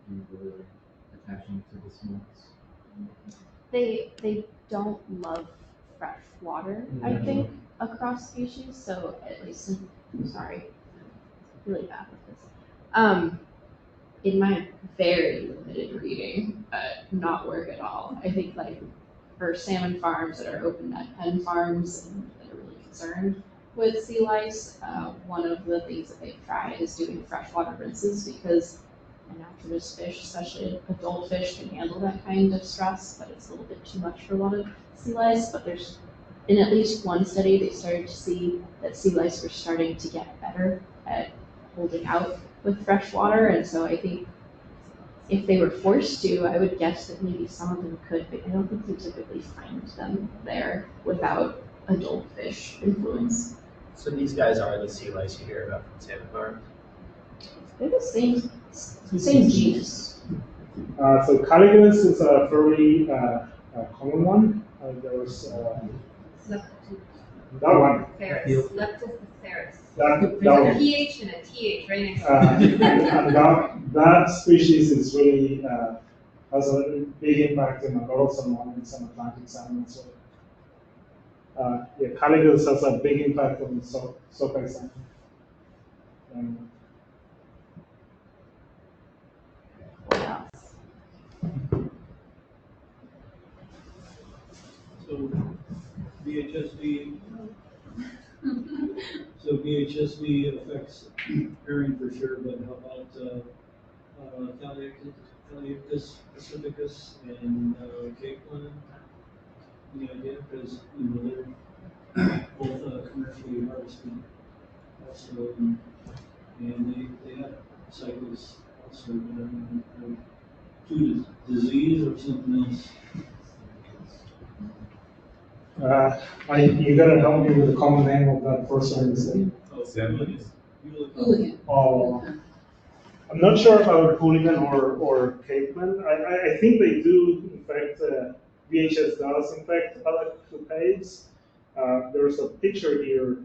and were attaching to the smolts. They don't love fresh water, I think, across species. So at least, I'm sorry, really bad with this. In my very limited reading, not work at all. I think like for salmon farms that are open net pen farms and that are really concerned with sea lice, one of the things that they've tried is doing freshwater rinses because an activist fish, especially adult fish, can handle that kind of stress, but it's a little bit too much for a lot of sea lice. But there's, in at least one study, they started to see that sea lice were starting to get better at holding out with fresh water. And so I think if they were forced to, I would guess that maybe some of them could, but I don't think we typically find them there without adult fish influence. So these guys are the sea lice you hear about from salmon farms? They're the same Same genus. So Caligus is a fairly common one. There's that one. Ferris. Leptoceras. That There's a one. PH and a TH right next to And that species is really has a big impact in a lot of salmonids and Atlantic salmon. So yeah, Caligus has a big impact on the sockeye salmon. What else? So VHSV, so VHSV affects herring for sure, but how about Caliacus pacificus and Cape Cod? Any idea? Because they're both commercially harvested also, and they have cycles also, but I don't know, due to disease or something else. You gotta help me with the common name of that first one you said. Hooligan. Oh, I'm not sure about hooligan or caveman. I think they do. In fact, VHS does infect other Paez. There's a picture here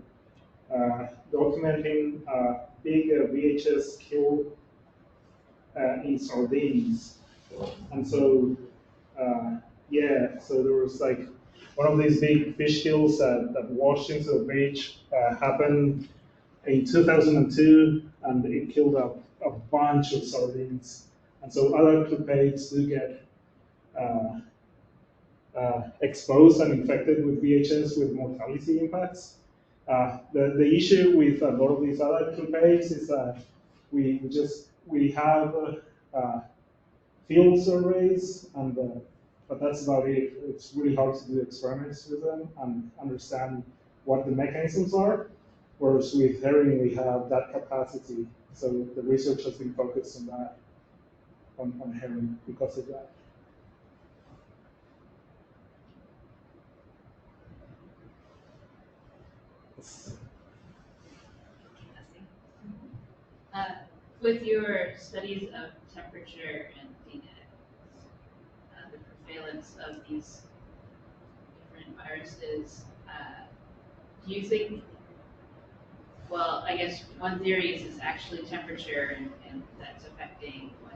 documenting a big VHS kill in sardines, and so yeah, so there was like one of these big fish kills that washed into the beach happened in 2002, and it killed a bunch of sardines. And so other clupeids do get exposed and infected with VHS with mortality impacts. The issue with a lot of these other clupeids is that we have field surveys, and but that's about it. It's really hard to do experiments with them and understand what the mechanisms are. Whereas with herring, we have that capacity. So the research has been focused on that, on herring because of that. With your studies of temperature and the prevalence of these different viruses, do you think, well, I guess one theory is it's actually temperature and that's affecting when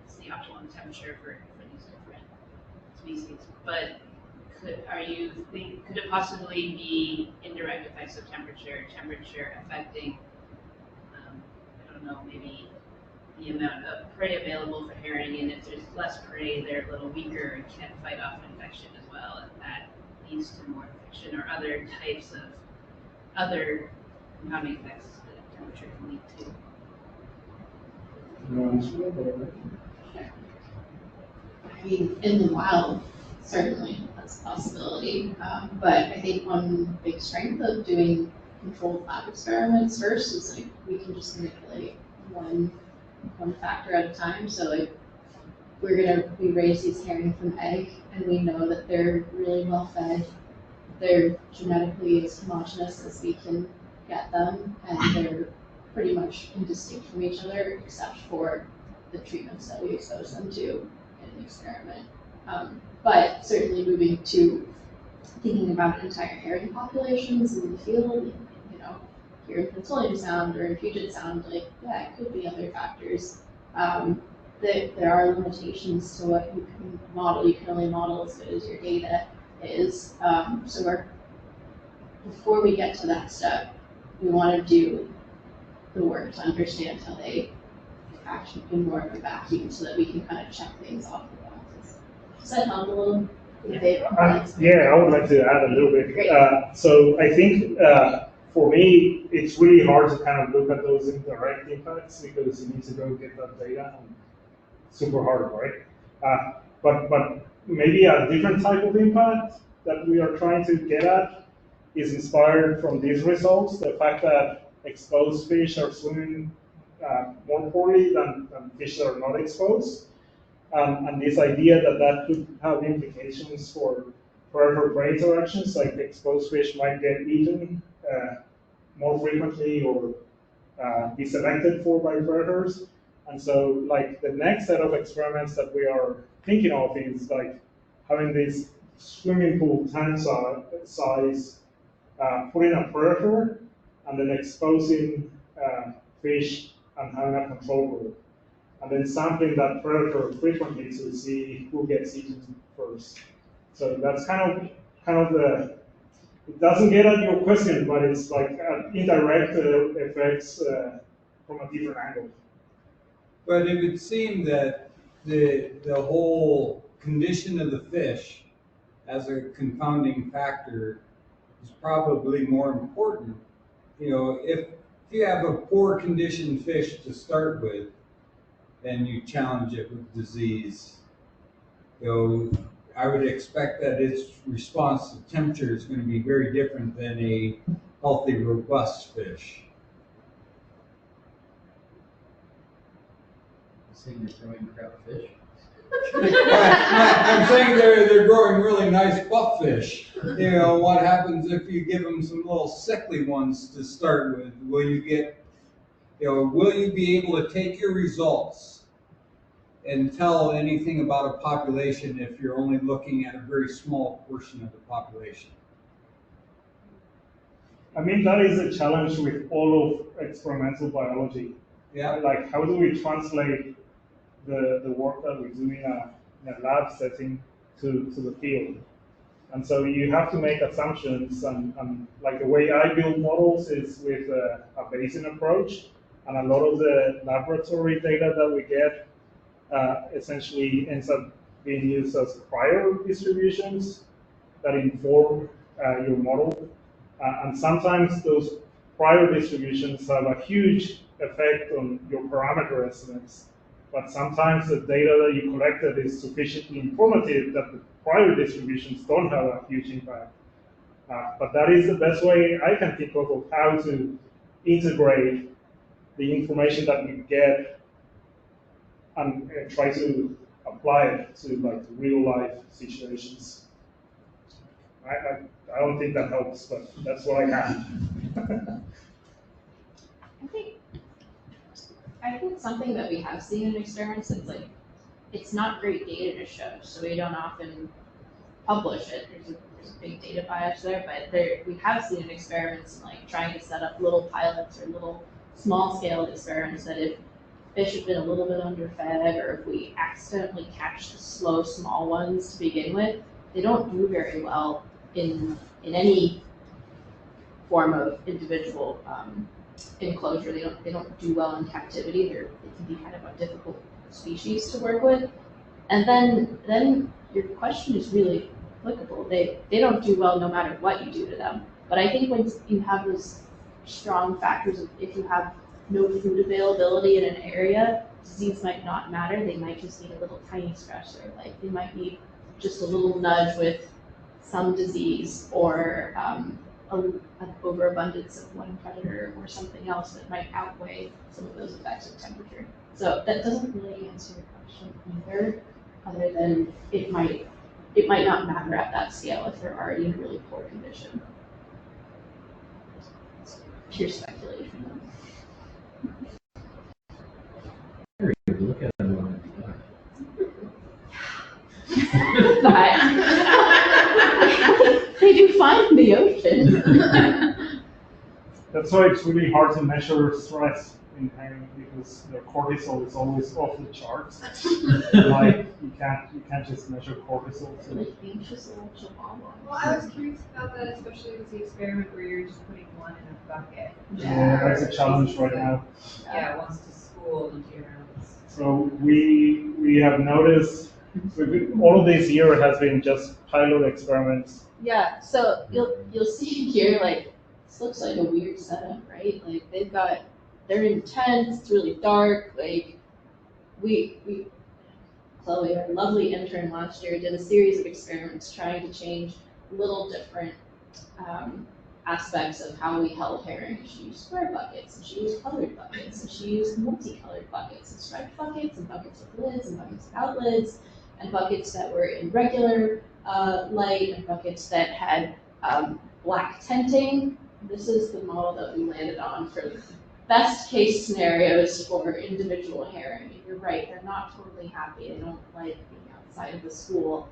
it's the optimum temperature for these different species. But could it possibly be indirect effects of temperature affecting, I don't know, maybe the amount of prey available for herring, and if there's less prey, they're a little weaker and can't fight off infection as well, and that leads to more infection or other types of other compounding effects that temperature can lead to. I mean, in the wild, certainly that's a possibility. But I think one big strength of doing controlled lab experiments first is like we can just manipulate one factor at a time. So like we raise these herring from egg, and we know that they're really well fed. They're genetically as homogeneous as we can get them, and they're pretty much indistinct from each other except for the treatments that we expose them to in the experiment. But certainly moving to thinking about entire herring populations in the field, you know, here in Petroleum Sound or in Puget Sound, like, yeah, it could be other factors. There are limitations to what you can model. You can only model as good as your data is. So before we get to that step, we want to do the work to understand how they action in more of a vacuum so that we can kind of check things off the boxes. Does that help a little? Yeah, I would like to add a little bit. Great. So I think for me, it's really hard to kind of look at those indirect impacts because you need to go get that data, and super hard, right? But maybe a different type of impact that we are trying to get at is inspired from these results. The fact that exposed fish are swimming more poorly than fish that are not exposed. And this idea that could have implications for predator-prey interactions, like exposed fish might get eaten more frequently or be selected for by predators. And so like the next set of experiments that we are thinking of is like having this swimming pool tank size, putting a predator and then exposing fish and having a control group. And then sampling that predator frequently to see who gets eaten first. So that's kind of the, it doesn't get at your question, but it's like indirect effects from a different angle. But it would seem that the whole condition of the fish as a confounding factor is probably more important. You know, if you have a poor conditioned fish to start with, then you challenge it with disease. You know, I would expect that its response to temperature is going to be very different than a healthy, robust fish. Saying you're throwing crap fish. I'm saying they're growing really nice buff fish. You know, what happens if you give them some little sickly ones to start with? Will you get, you know, will you be able to take your results and tell anything about a population if you're only looking at a very small portion of the population? I mean, that is a challenge with all of experimental biology. Yeah. Like, how do we translate the work that we do in a lab setting to the field? And so you have to make assumptions, and like the way I build models is with a Bayesian approach, and a lot of the laboratory data that we get essentially ends up being used as prior distributions that inform your model. And sometimes those prior distributions have a huge effect on your parameter estimates. But sometimes the data that you collected is sufficiently informative that the prior distributions don't have a huge impact. But that is the best way I can think of how to integrate the information that we get and try to apply it to like real life situations. I don't think that helps, but that's what I can. I think something that we have seen in experiments is like, it's not great data to show, so we don't often publish it. There's a big data bias there, but we have seen in experiments like trying to set up little pilots or little small scale experiments that if fish have been a little bit underfed, or if we accidentally catch the slow small ones to begin with, they don't do very well in any form of individual enclosure. They don't do well in captivity. They can be kind of a difficult species to work with. And then your question is really applicable. They don't do well no matter what you do to them. But I think when you have those strong factors of if you have no food availability in an area, disease might not matter. They might just need a little tiny stressor. Like they might need just a little nudge with some disease or an overabundance of one predator or something else that might outweigh some of those effects of temperature. So that doesn't really answer your question either, other than it might not matter at that scale if they're already in really poor condition. It's pure speculation. Look at them. They do fine in the ocean. That's why it's really hard to measure stress in herring because their cortisol is always off the charts. Like you can't just measure cortisol. So. Like anxious little chihuahua. Well, I was curious about that, especially with the experiment where you're just putting one in a bucket. Yeah, that's a challenge right now. Yeah, wants to school into your own. So we have noticed all of this year has been just pilot experiments. Yeah, so you'll see here, like, this looks like a weird setup, right? Like, they're in tents, it's really dark, like, Chloe, our lovely intern last year, did a series of experiments trying to change little different aspects of how we held herring. She used square buckets, and she used colored buckets, and she used multicolored buckets, and striped buckets, and buckets with lids, and buckets without lids, and buckets that were in regular light, and buckets that had black tenting. This is the model that we landed on for best case scenarios for individual herring. And you're right, they're not totally happy. They don't like being outside of the school,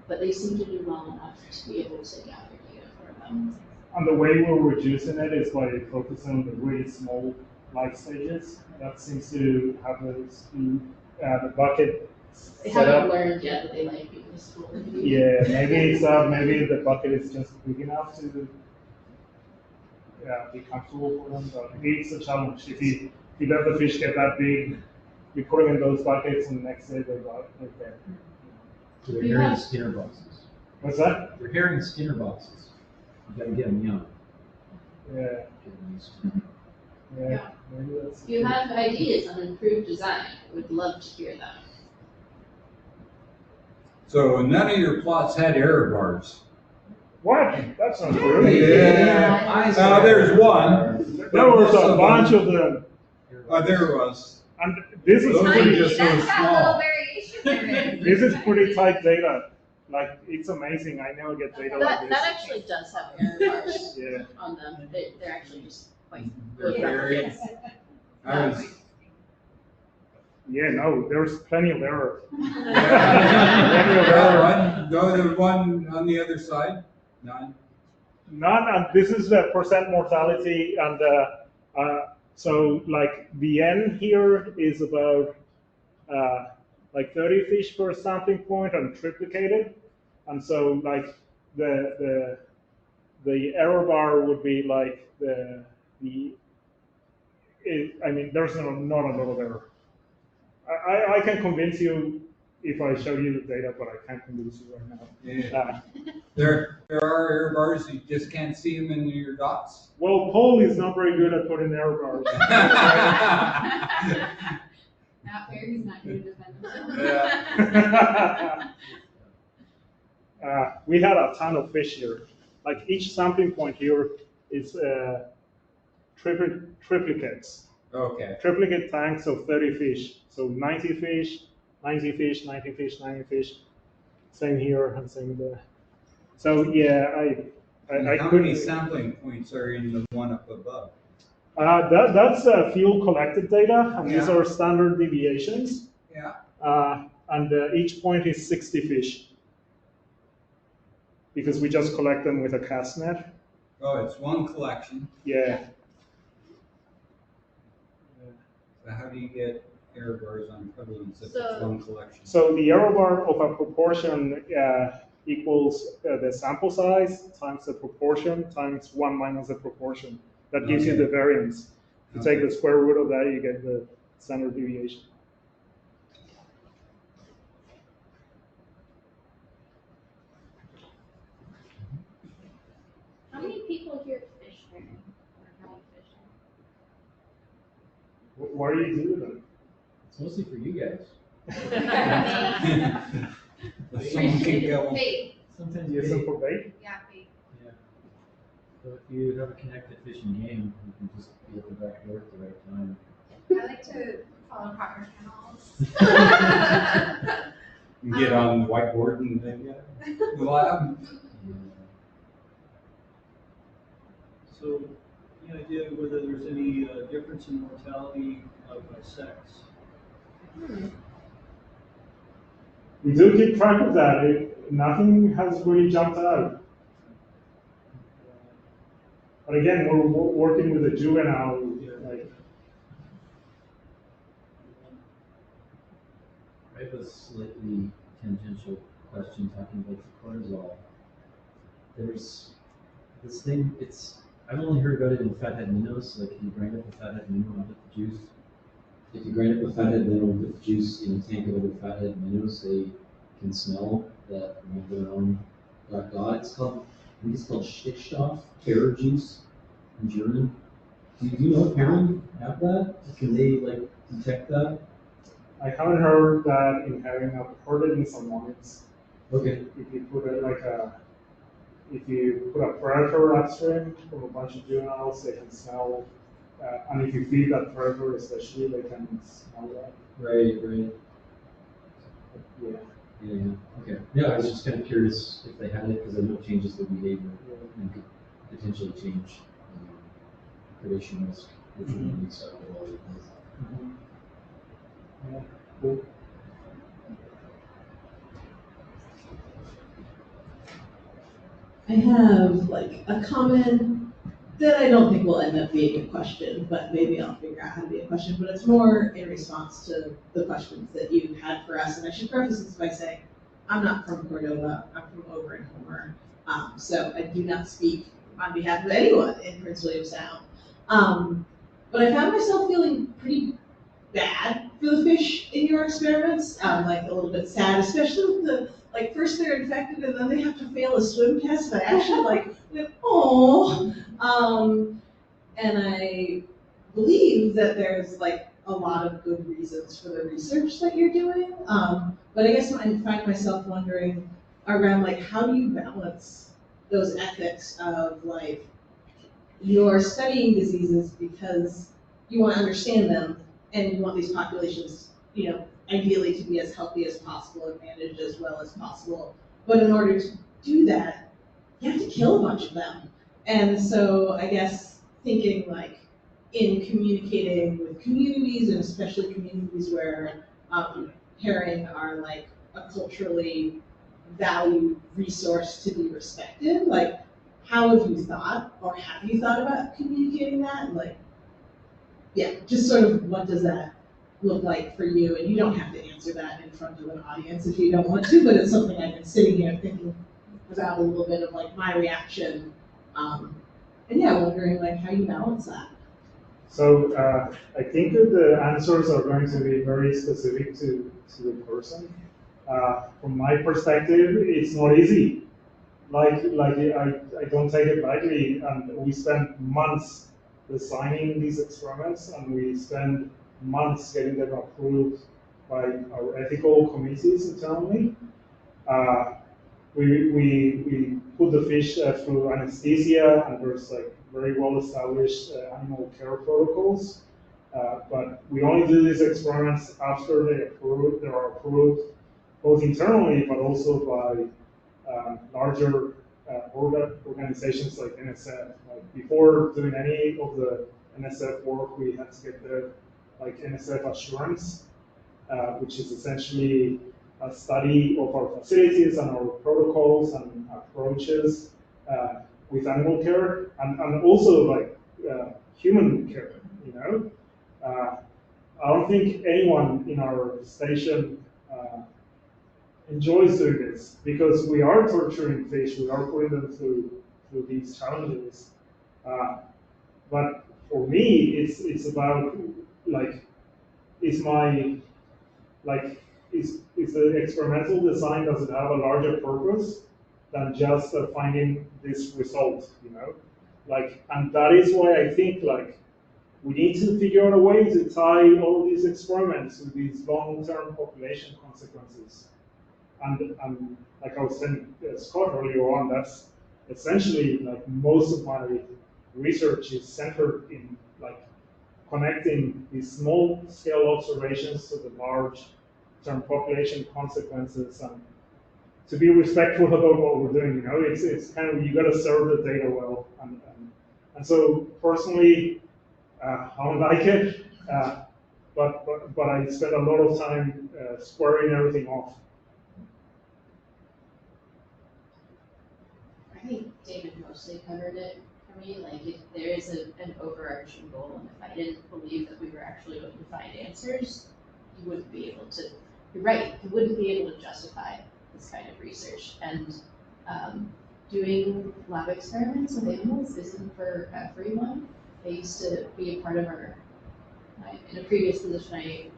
but they seem to do well enough to be able to gather data for them. And the way we're reducing it is by focusing on the really small life stages. That seems to have the bucket They set haven't up. learned yet that they like being in the school. Yeah, maybe the bucket is just big enough to be comfortable for them, but it's a challenge. If you let the fish get that big, you put them in those buckets, and the next day they're dead. So they're herring Skinner boxes. What's that? They're herring Skinner boxes. You gotta get them young. Yeah. Get them used to them. Yeah. Maybe that's. If you have ideas on improved design, I would love to hear them. So none of your plots had error bars. What? That's not true. Yeah. Now there's one. There was a bunch of them. There was. And this is Those are pretty. just so small. This is pretty tight data. Like, it's amazing. I never get data like this. That actually does have error bars Yeah. on them. They're actually just quite They're good. very- I was, Yeah, no, there's plenty of error. Plenty of error. the one on the other side, none. None, and this is the percent mortality, and so like the N here is about like 30 fish per sampling point and triplicated, and so like the error bar would be like I mean, there's not a lot of error. I can convince you if I show you the data, but I can't convince you right now. Yeah. There are error bars, you just can't see them in your dots. Well, Paul is not very good at putting error bars. Not fair, he's not going to defend himself. Yeah. We had a ton of fish here. Like each sampling point here is triplicates. Okay. Triplicate tanks of 30 fish. So 90 fish, 90 fish, 90 fish, 90 fish. Same here and same there. So yeah, I How many sampling points are in the one up above? That's field collected data, and these Yeah. are standard deviations. Yeah. And each point is 60 fish, because we just collect them with a cast net. Oh, it's one collection. Yeah. So how do you get error bars on prevalence if So- it's one collection? So the error bar of a proportion equals the sample size times the proportion times 1 minus the proportion. That gives you Okay. the variance. If you take the square root of that, you get the standard deviation. How many people here fish herring or have fishing? What do you do with them? It's mostly for you guys. If someone can go. Bait. Sometimes You you use them for bait? Yeah, bait. Yeah. So if you have a connected fishing game, you can just be at the back door at the right time. I like to follow proper channels. And get on the whiteboard and then the lab. So, any idea whether there's any difference in mortality by sex? We do keep track of that. Nothing has really jumped out. But again, we're working with a juvenile. Like, I have a slightly tangential question talking about the cortisol. There's this thing, I've only heard about it in fathead minnows, like if you grind up a fathead minnow and put the juice. If you grind up a fathead minnow and put the juice in a tank of other fathead minnows, they can smell that their own black dot. I think it's called Stickstoff, terror juice in German. Do you know if herring have that? Can they like detect that? I haven't heard that in herring. I've heard it in some wines. Okay. If you put it if you put a predator upstream from a bunch of juveniles, they can smell. And if you feed that predator, especially, they can smell that. Right. Yeah. Yeah. Okay. Yeah, I was just kind of curious if they had it because I know it changes their behavior and could potentially change predation risk. Which would be so cool. Yeah, cool. I have like a comment that I don't think will end up being a question, but maybe I'll figure out how to be a question. But it's more in response to the questions that you had for us. And I should preface this by saying, I'm not from Cordova. I'm from over in Homer. So I do not speak on behalf of anyone in Prince William Sound. But I found myself feeling pretty bad for the fish in your experiments, like a little bit sad, especially with the, like, first they're infected and then they have to fail a swim test. I actually like went, oh. And I believe that there's like a lot of good reasons for the research that you're doing. But I guess I find myself wondering around like, how do you balance those ethics of like, you're studying diseases because you want to understand them and you want these populations, you know, ideally to be as healthy as possible and managed as well as possible. But in order to do that, you have to kill a bunch of them. And so I guess thinking like in communicating with communities, and especially communities where herring are like a culturally valued resource to be respected, like how have you thought, or have you thought about communicating that? Like, yeah, just sort of what does that look like for you? And you don't have to answer that in front of an audience if you don't want to, but it's something I've been sitting here thinking about a little bit of like my reaction. And yeah, wondering like how you balance that. So I think that the answers are going to be very specific to the person. From my perspective, it's not easy. Like I don't take it lightly, and we spend months designing these experiments, and we spend months getting them approved by our ethical committees internally. We put the fish through anesthesia, and there's like very well established animal care protocols. But we only do these experiments after they are approved, both internally but also by larger organizations like NSF. Like before doing any of the NSF work, we had to get the like NSF assurance, which is essentially a study of our facilities and our protocols and approaches with animal care, and also like human care. You know, I don't think anyone in our station enjoys doing this, because we are torturing fish, we are putting them through these challenges. But for me, it's about like, is the experimental design, does it have a larger purpose than just finding this result, you know? Like, and that is why I think like we need to figure out a way to tie all of these experiments to these long-term population consequences. And like I was saying, Scott earlier on, that's essentially like most of my research is centered in like connecting these small-scale observations to the large-term population consequences, and to be respectful about what we're doing. You know, it's kind of, you got to serve the data well, and so personally, I don't like it, but I spend a lot of time squaring everything off. I think David mostly covered it for me. Like, if there is an overarching goal, and if I didn't believe that we were actually going to find answers, you wouldn't be able to. You're right. You wouldn't be able to justify this kind of research. And doing lab experiments with animals isn't for everyone. I used to be a part of in a previous position, I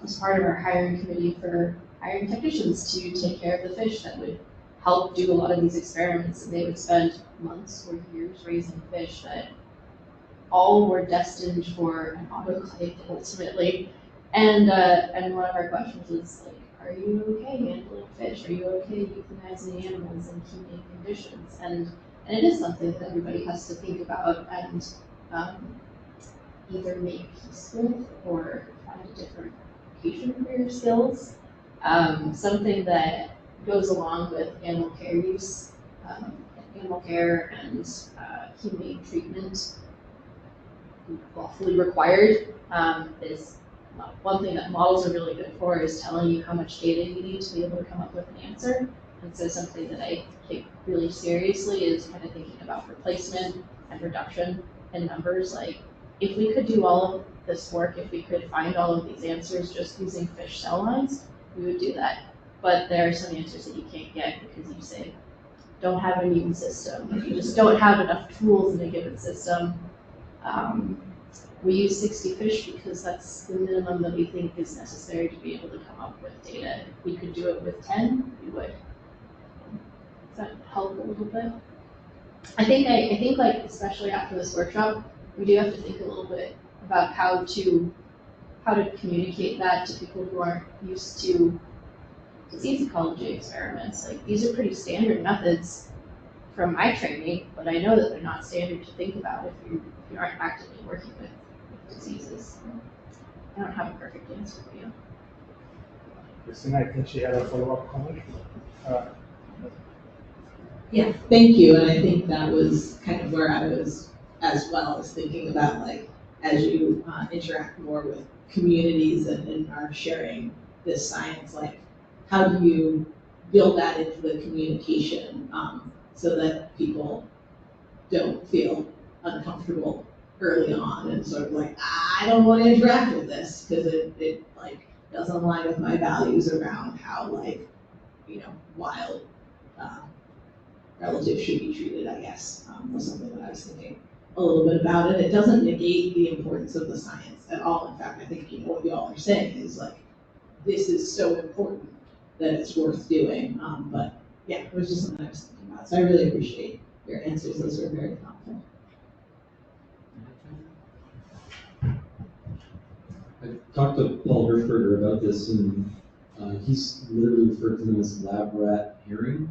was part of our hiring committee for hiring technicians to take care of the fish that would help do a lot of these experiments, and they would spend months or years raising fish that all were destined for an autoclave ultimately. And one of our questions was like, are you okay handling fish? Are you okay euthanizing animals in keeping conditions? And it is something that everybody has to think about and either make peace with or find a different application for your skills. Something that goes along with animal care use, animal care and humane treatment lawfully required, is one thing that models are really good for is telling you how much data you need to be able to come up with an answer. And so something that I take really seriously is kind of thinking about replacement and reduction in numbers. Like, if we could do all of this work, if we could find all of these answers just using fish cell lines, we would do that. But there are some answers that you can't get because you say, don't have an immune system, or you just don't have enough tools in a given system. We use 60 fish because that's the minimum that we think is necessary to be able to come up with data. If we could do it with 10, we would. Does that help a little bit? I think like, especially after this workshop, we do have to think a little bit about how to communicate that to people who aren't used to disease ecology experiments. Like, these are pretty standard methods from my training, but I know that they're not standard to think about if you aren't actively working with diseases. I don't have a perfect answer for you. Christina, I think she had a follow-up comment. Yeah, thank you. And I think that was kind of where I was as well, as thinking about, like, as you interact more with communities and are sharing this science, like, how do you build that into the communication so that people don't feel uncomfortable early on and sort of like, I don't want to interact with this because it like doesn't align with my values around how, like, wild relatives should be treated, I guess, was something that I was thinking a little bit about. And it doesn't negate the importance of the science at all. In fact, I think what you all are saying is, like, this is so important that it's worth doing. But yeah, it was just something I was thinking about. So I really appreciate your answers. Those were very thoughtful. I talked to Paul Hirschberger about this, and he's literally referred to them as lab rat herring,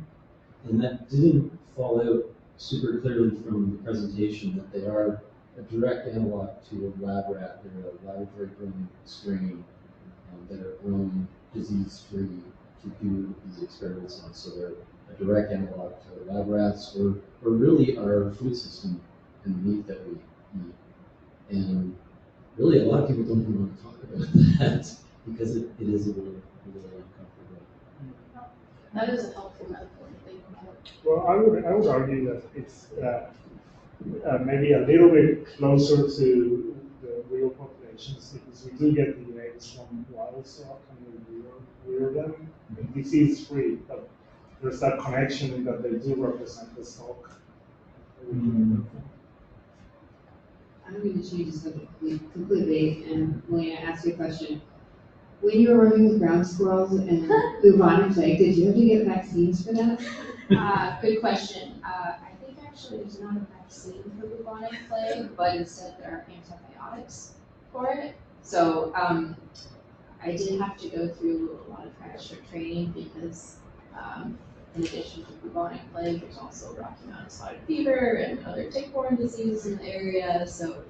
and that didn't fall out super clearly from the presentation that they are a direct analog to a lab rat. They're a laboratory grown strain that are grown disease-free to do these experiments on. So they're a direct analog to lab rats, or really our food system and the meat that we eat. And really, a lot of people don't even want to talk about that because it is a little uncomfortable. That is a helpful metaphor to think about. Well, I would argue that it's maybe a little bit closer to the real populations because we do get the eggs from wild stock and we rear them disease-free, but there's that connection that they do represent the stock. I'm going to change the subject completely and Malina, ask you a question. When you were working with ground squirrels and bubonic plague, did you have to get vaccines for that? Good question. I think actually there's not a vaccine for bubonic plague, but instead there are antibiotics for it. So I did have to go through a lot of extra training because in addition to bubonic plague, there's also Rocky Mountain spotted fever and other tick-borne diseases in the area. So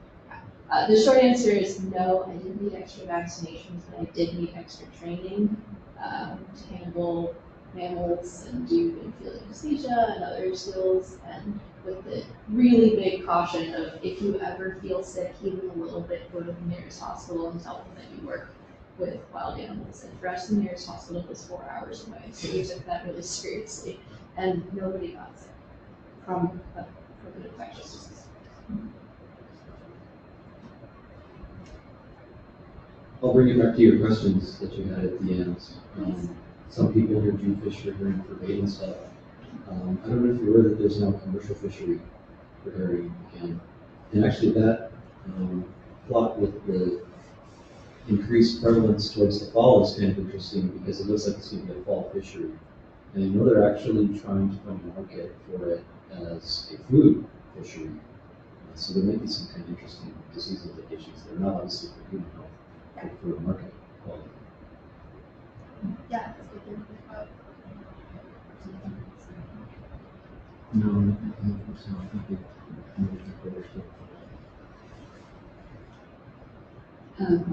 the short answer is no, I didn't need extra vaccinations, but I did need extra training to handle mammals and do infield anesthesia and other skills. And with the really big caution of, if you ever feel sick, even a little bit, go to the nearest hospital and tell them that you work with wild animals. And for us, the nearest hospital was 4 hours away, so we took that really seriously. And nobody got sick from an infectious disease. I'll bring it back to your questions that you had at the end. Some people here do fish for herring for bait and stuff. I don't know if you're aware that there's now a commercial fishery for herring again. And actually that plot with the increased prevalence towards the fall is kind of interesting because it looks like it's going to be a fall fishery. And I know they're actually trying to find a market for it as a food fishery. So there might be some kind of interesting disease implications that are not obviously for human health, but for market quality. Yeah, that's a good thing to think about. No, I don't think so. I think it moved forward to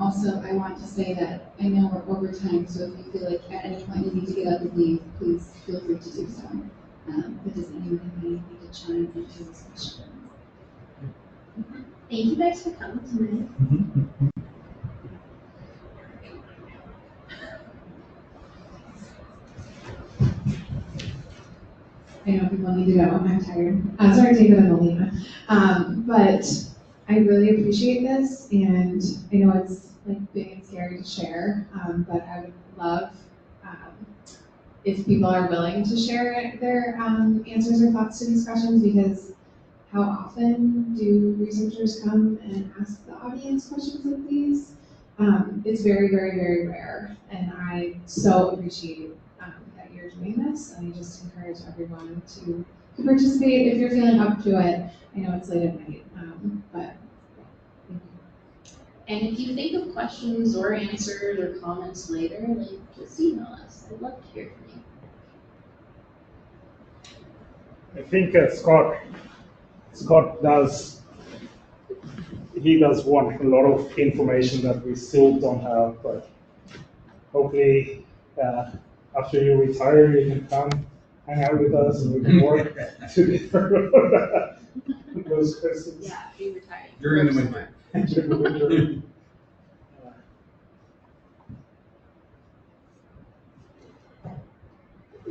Also, I want to say that I know we're over time, so if you feel like at any point you need to get up and leave, please feel free to do so. But does anyone have anything to chime into this discussion? Thank you guys for coming tonight. I know people need to go. I'm tired. Sorry to take it on Malina. But I really appreciate this, and I know it's like big and scary to share. But I would love if people are willing to share their answers or thoughts to these questions, because how often do researchers come and ask the audience questions like these? It's very, very, very rare, and I so appreciate that you're doing this, and I just encourage everyone to participate if you're feeling up to it. I know it's late at night, but thank you. And if you think of questions or answers or comments later, like just email us. I'd love to hear from you. I think Scott does want a lot of information that we still don't have, but hopefully after you retire, you can come hang out with us and we can work together on those questions. Yeah, be retired. During the winter. During the winter.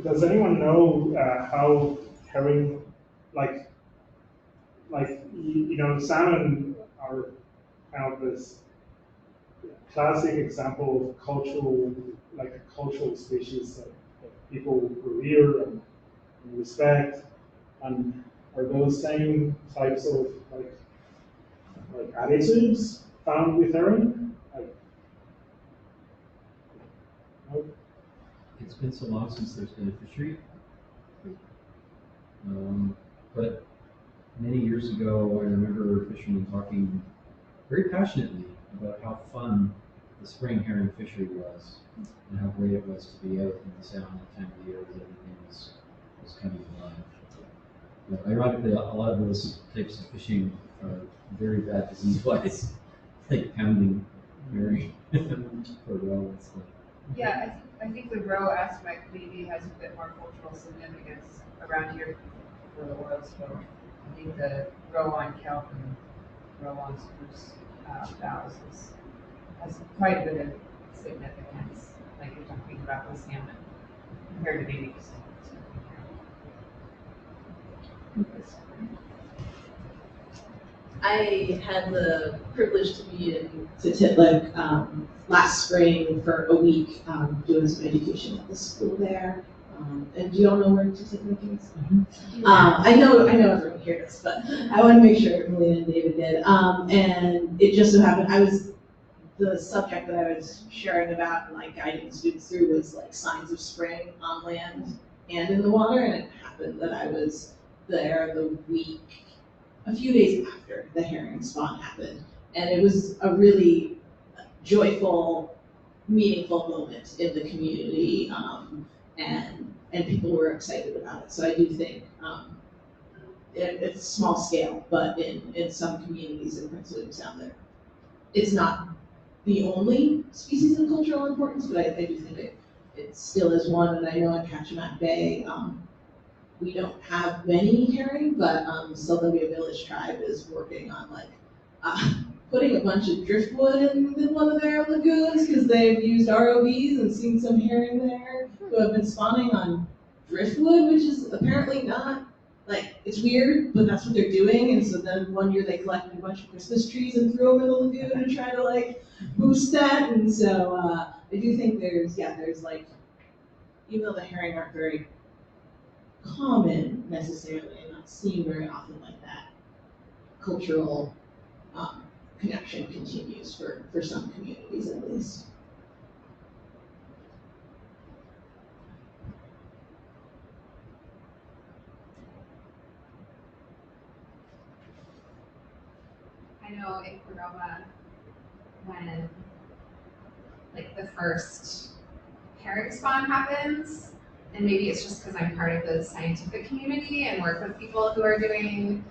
Does anyone know how herring, like salmon are kind of this classic example of cultural, like a cultural species that people revere and respect, and are those same types of like attitudes found with herring? No? It's been so long since there's been a fishery. But many years ago, I remember fishermen talking very passionately about how fun the spring herring fishery was, and how great it was to be out in the sound at the time of the year when everything was coming alive. But ironically, a lot of those types of fishing are very bad disease-wise, like pounding herring for roe and stuff. Yeah, I think the roe aspect maybe has a bit more cultural significance around here for the oil spill. I think the roe on kelp and roe on spruce boughs has quite a bit of significance, like you're talking about with salmon, compared to maybe just I had the privilege to be in Tititlik last spring for a week doing some education at the school there. And do you all know where Tititlik is? Mm-hmm. I know everyone here does, but I want to make sure Malina and David did. And it just so happened the subject that I was sharing about and like guiding students through was like signs of spring on land and in the water, and it happened that I was there the week, a few days after the herring spawn happened, and it was a really joyful, meaningful moment in the community, and people were excited about it. So I do think it's small scale, but in some communities in Prince William Sound, there it's not the only species of cultural importance, but I do think it still is one. And I know in Kachemak Bay, we don't have many herring, but Sylvia Village Tribe is working on putting a bunch of driftwood in one of their lagoons because they've used ROVs and seen some herring there who have been spawning on driftwood, which is apparently not, it's weird, but that's what they're doing. And so then one year they collected a bunch of Christmas trees and threw them in the lagoon to try to boost that. And so I do think there's even though the herring aren't very common necessarily and not seen very often like that, cultural connection continues for some communities at least. I know in Cordova, when the first herring spawn happens, and maybe it's just because I'm part of the scientific community and work with people who are doing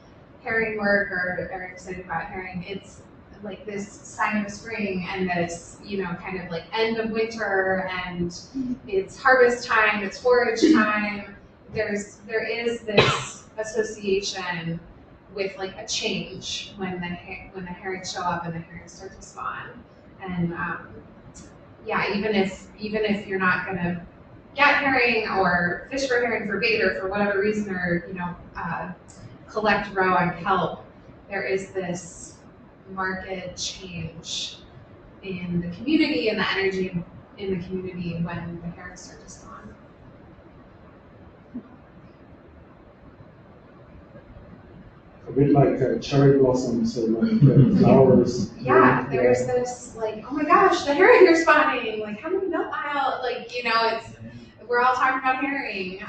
herring work or are excited about herring, it's like this sign of spring, and that it's kind of end of winter and it's harvest time, it's forage time. There is this association with like a change when the herrings show up and the herrings start to spawn. And yeah, even if you're not gonna get herring or fish for herring for bait or for whatever reason, or collect roe on kelp, there is this marked change in the community and the energy in the community when the herrings start to spawn. A bit like cherry blossoms or like flowers. Yeah, there's this like, oh my gosh, the herring are spawning. Like, how many milk mile? Like, we're all talking about herring.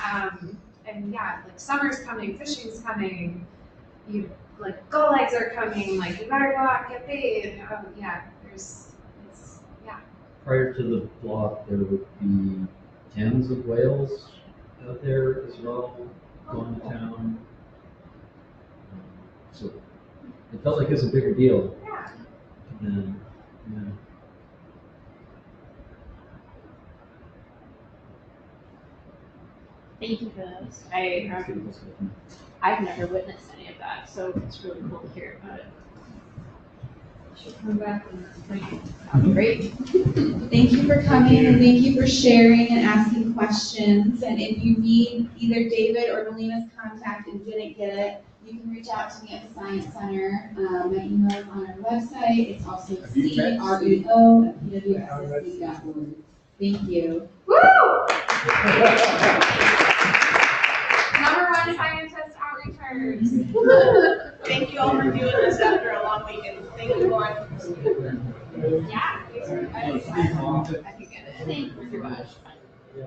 And yeah, like summer's coming, fishing's coming. Like gull eggs are coming. Like you better go out and get bait. Yeah, Prior to the block, there would be tens of whales out there as well, going to town. So it felt like it was a bigger deal. Yeah. And, yeah. Thank you for those. I've never witnessed any of that, so it's really cool to hear about it. Should come back and great. Thank you for coming and thank you for sharing and asking questions. And if you need either David or Malina's contact and didn't get it, you can reach out to me at the Science Center. My email is on our website. It's also creo@pwssc.org. Thank you. Woo! #1 scientist outreachers. Thank you all for doing this after a long weekend. Thank you, Lauren. Yeah, thanks for inviting us. I can get it. Thank you very much. Oh,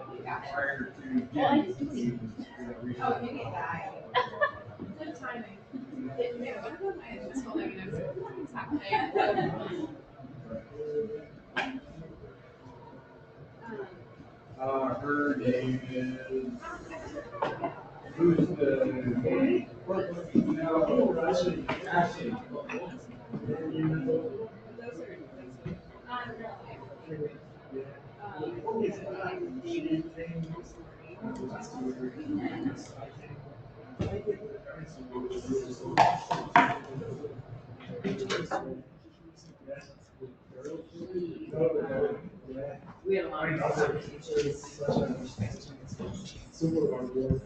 you get that. Good timing. My just holding it it's happening. Her name is, who's the, no, Ashley. We had a lot of conversations. Super hard work.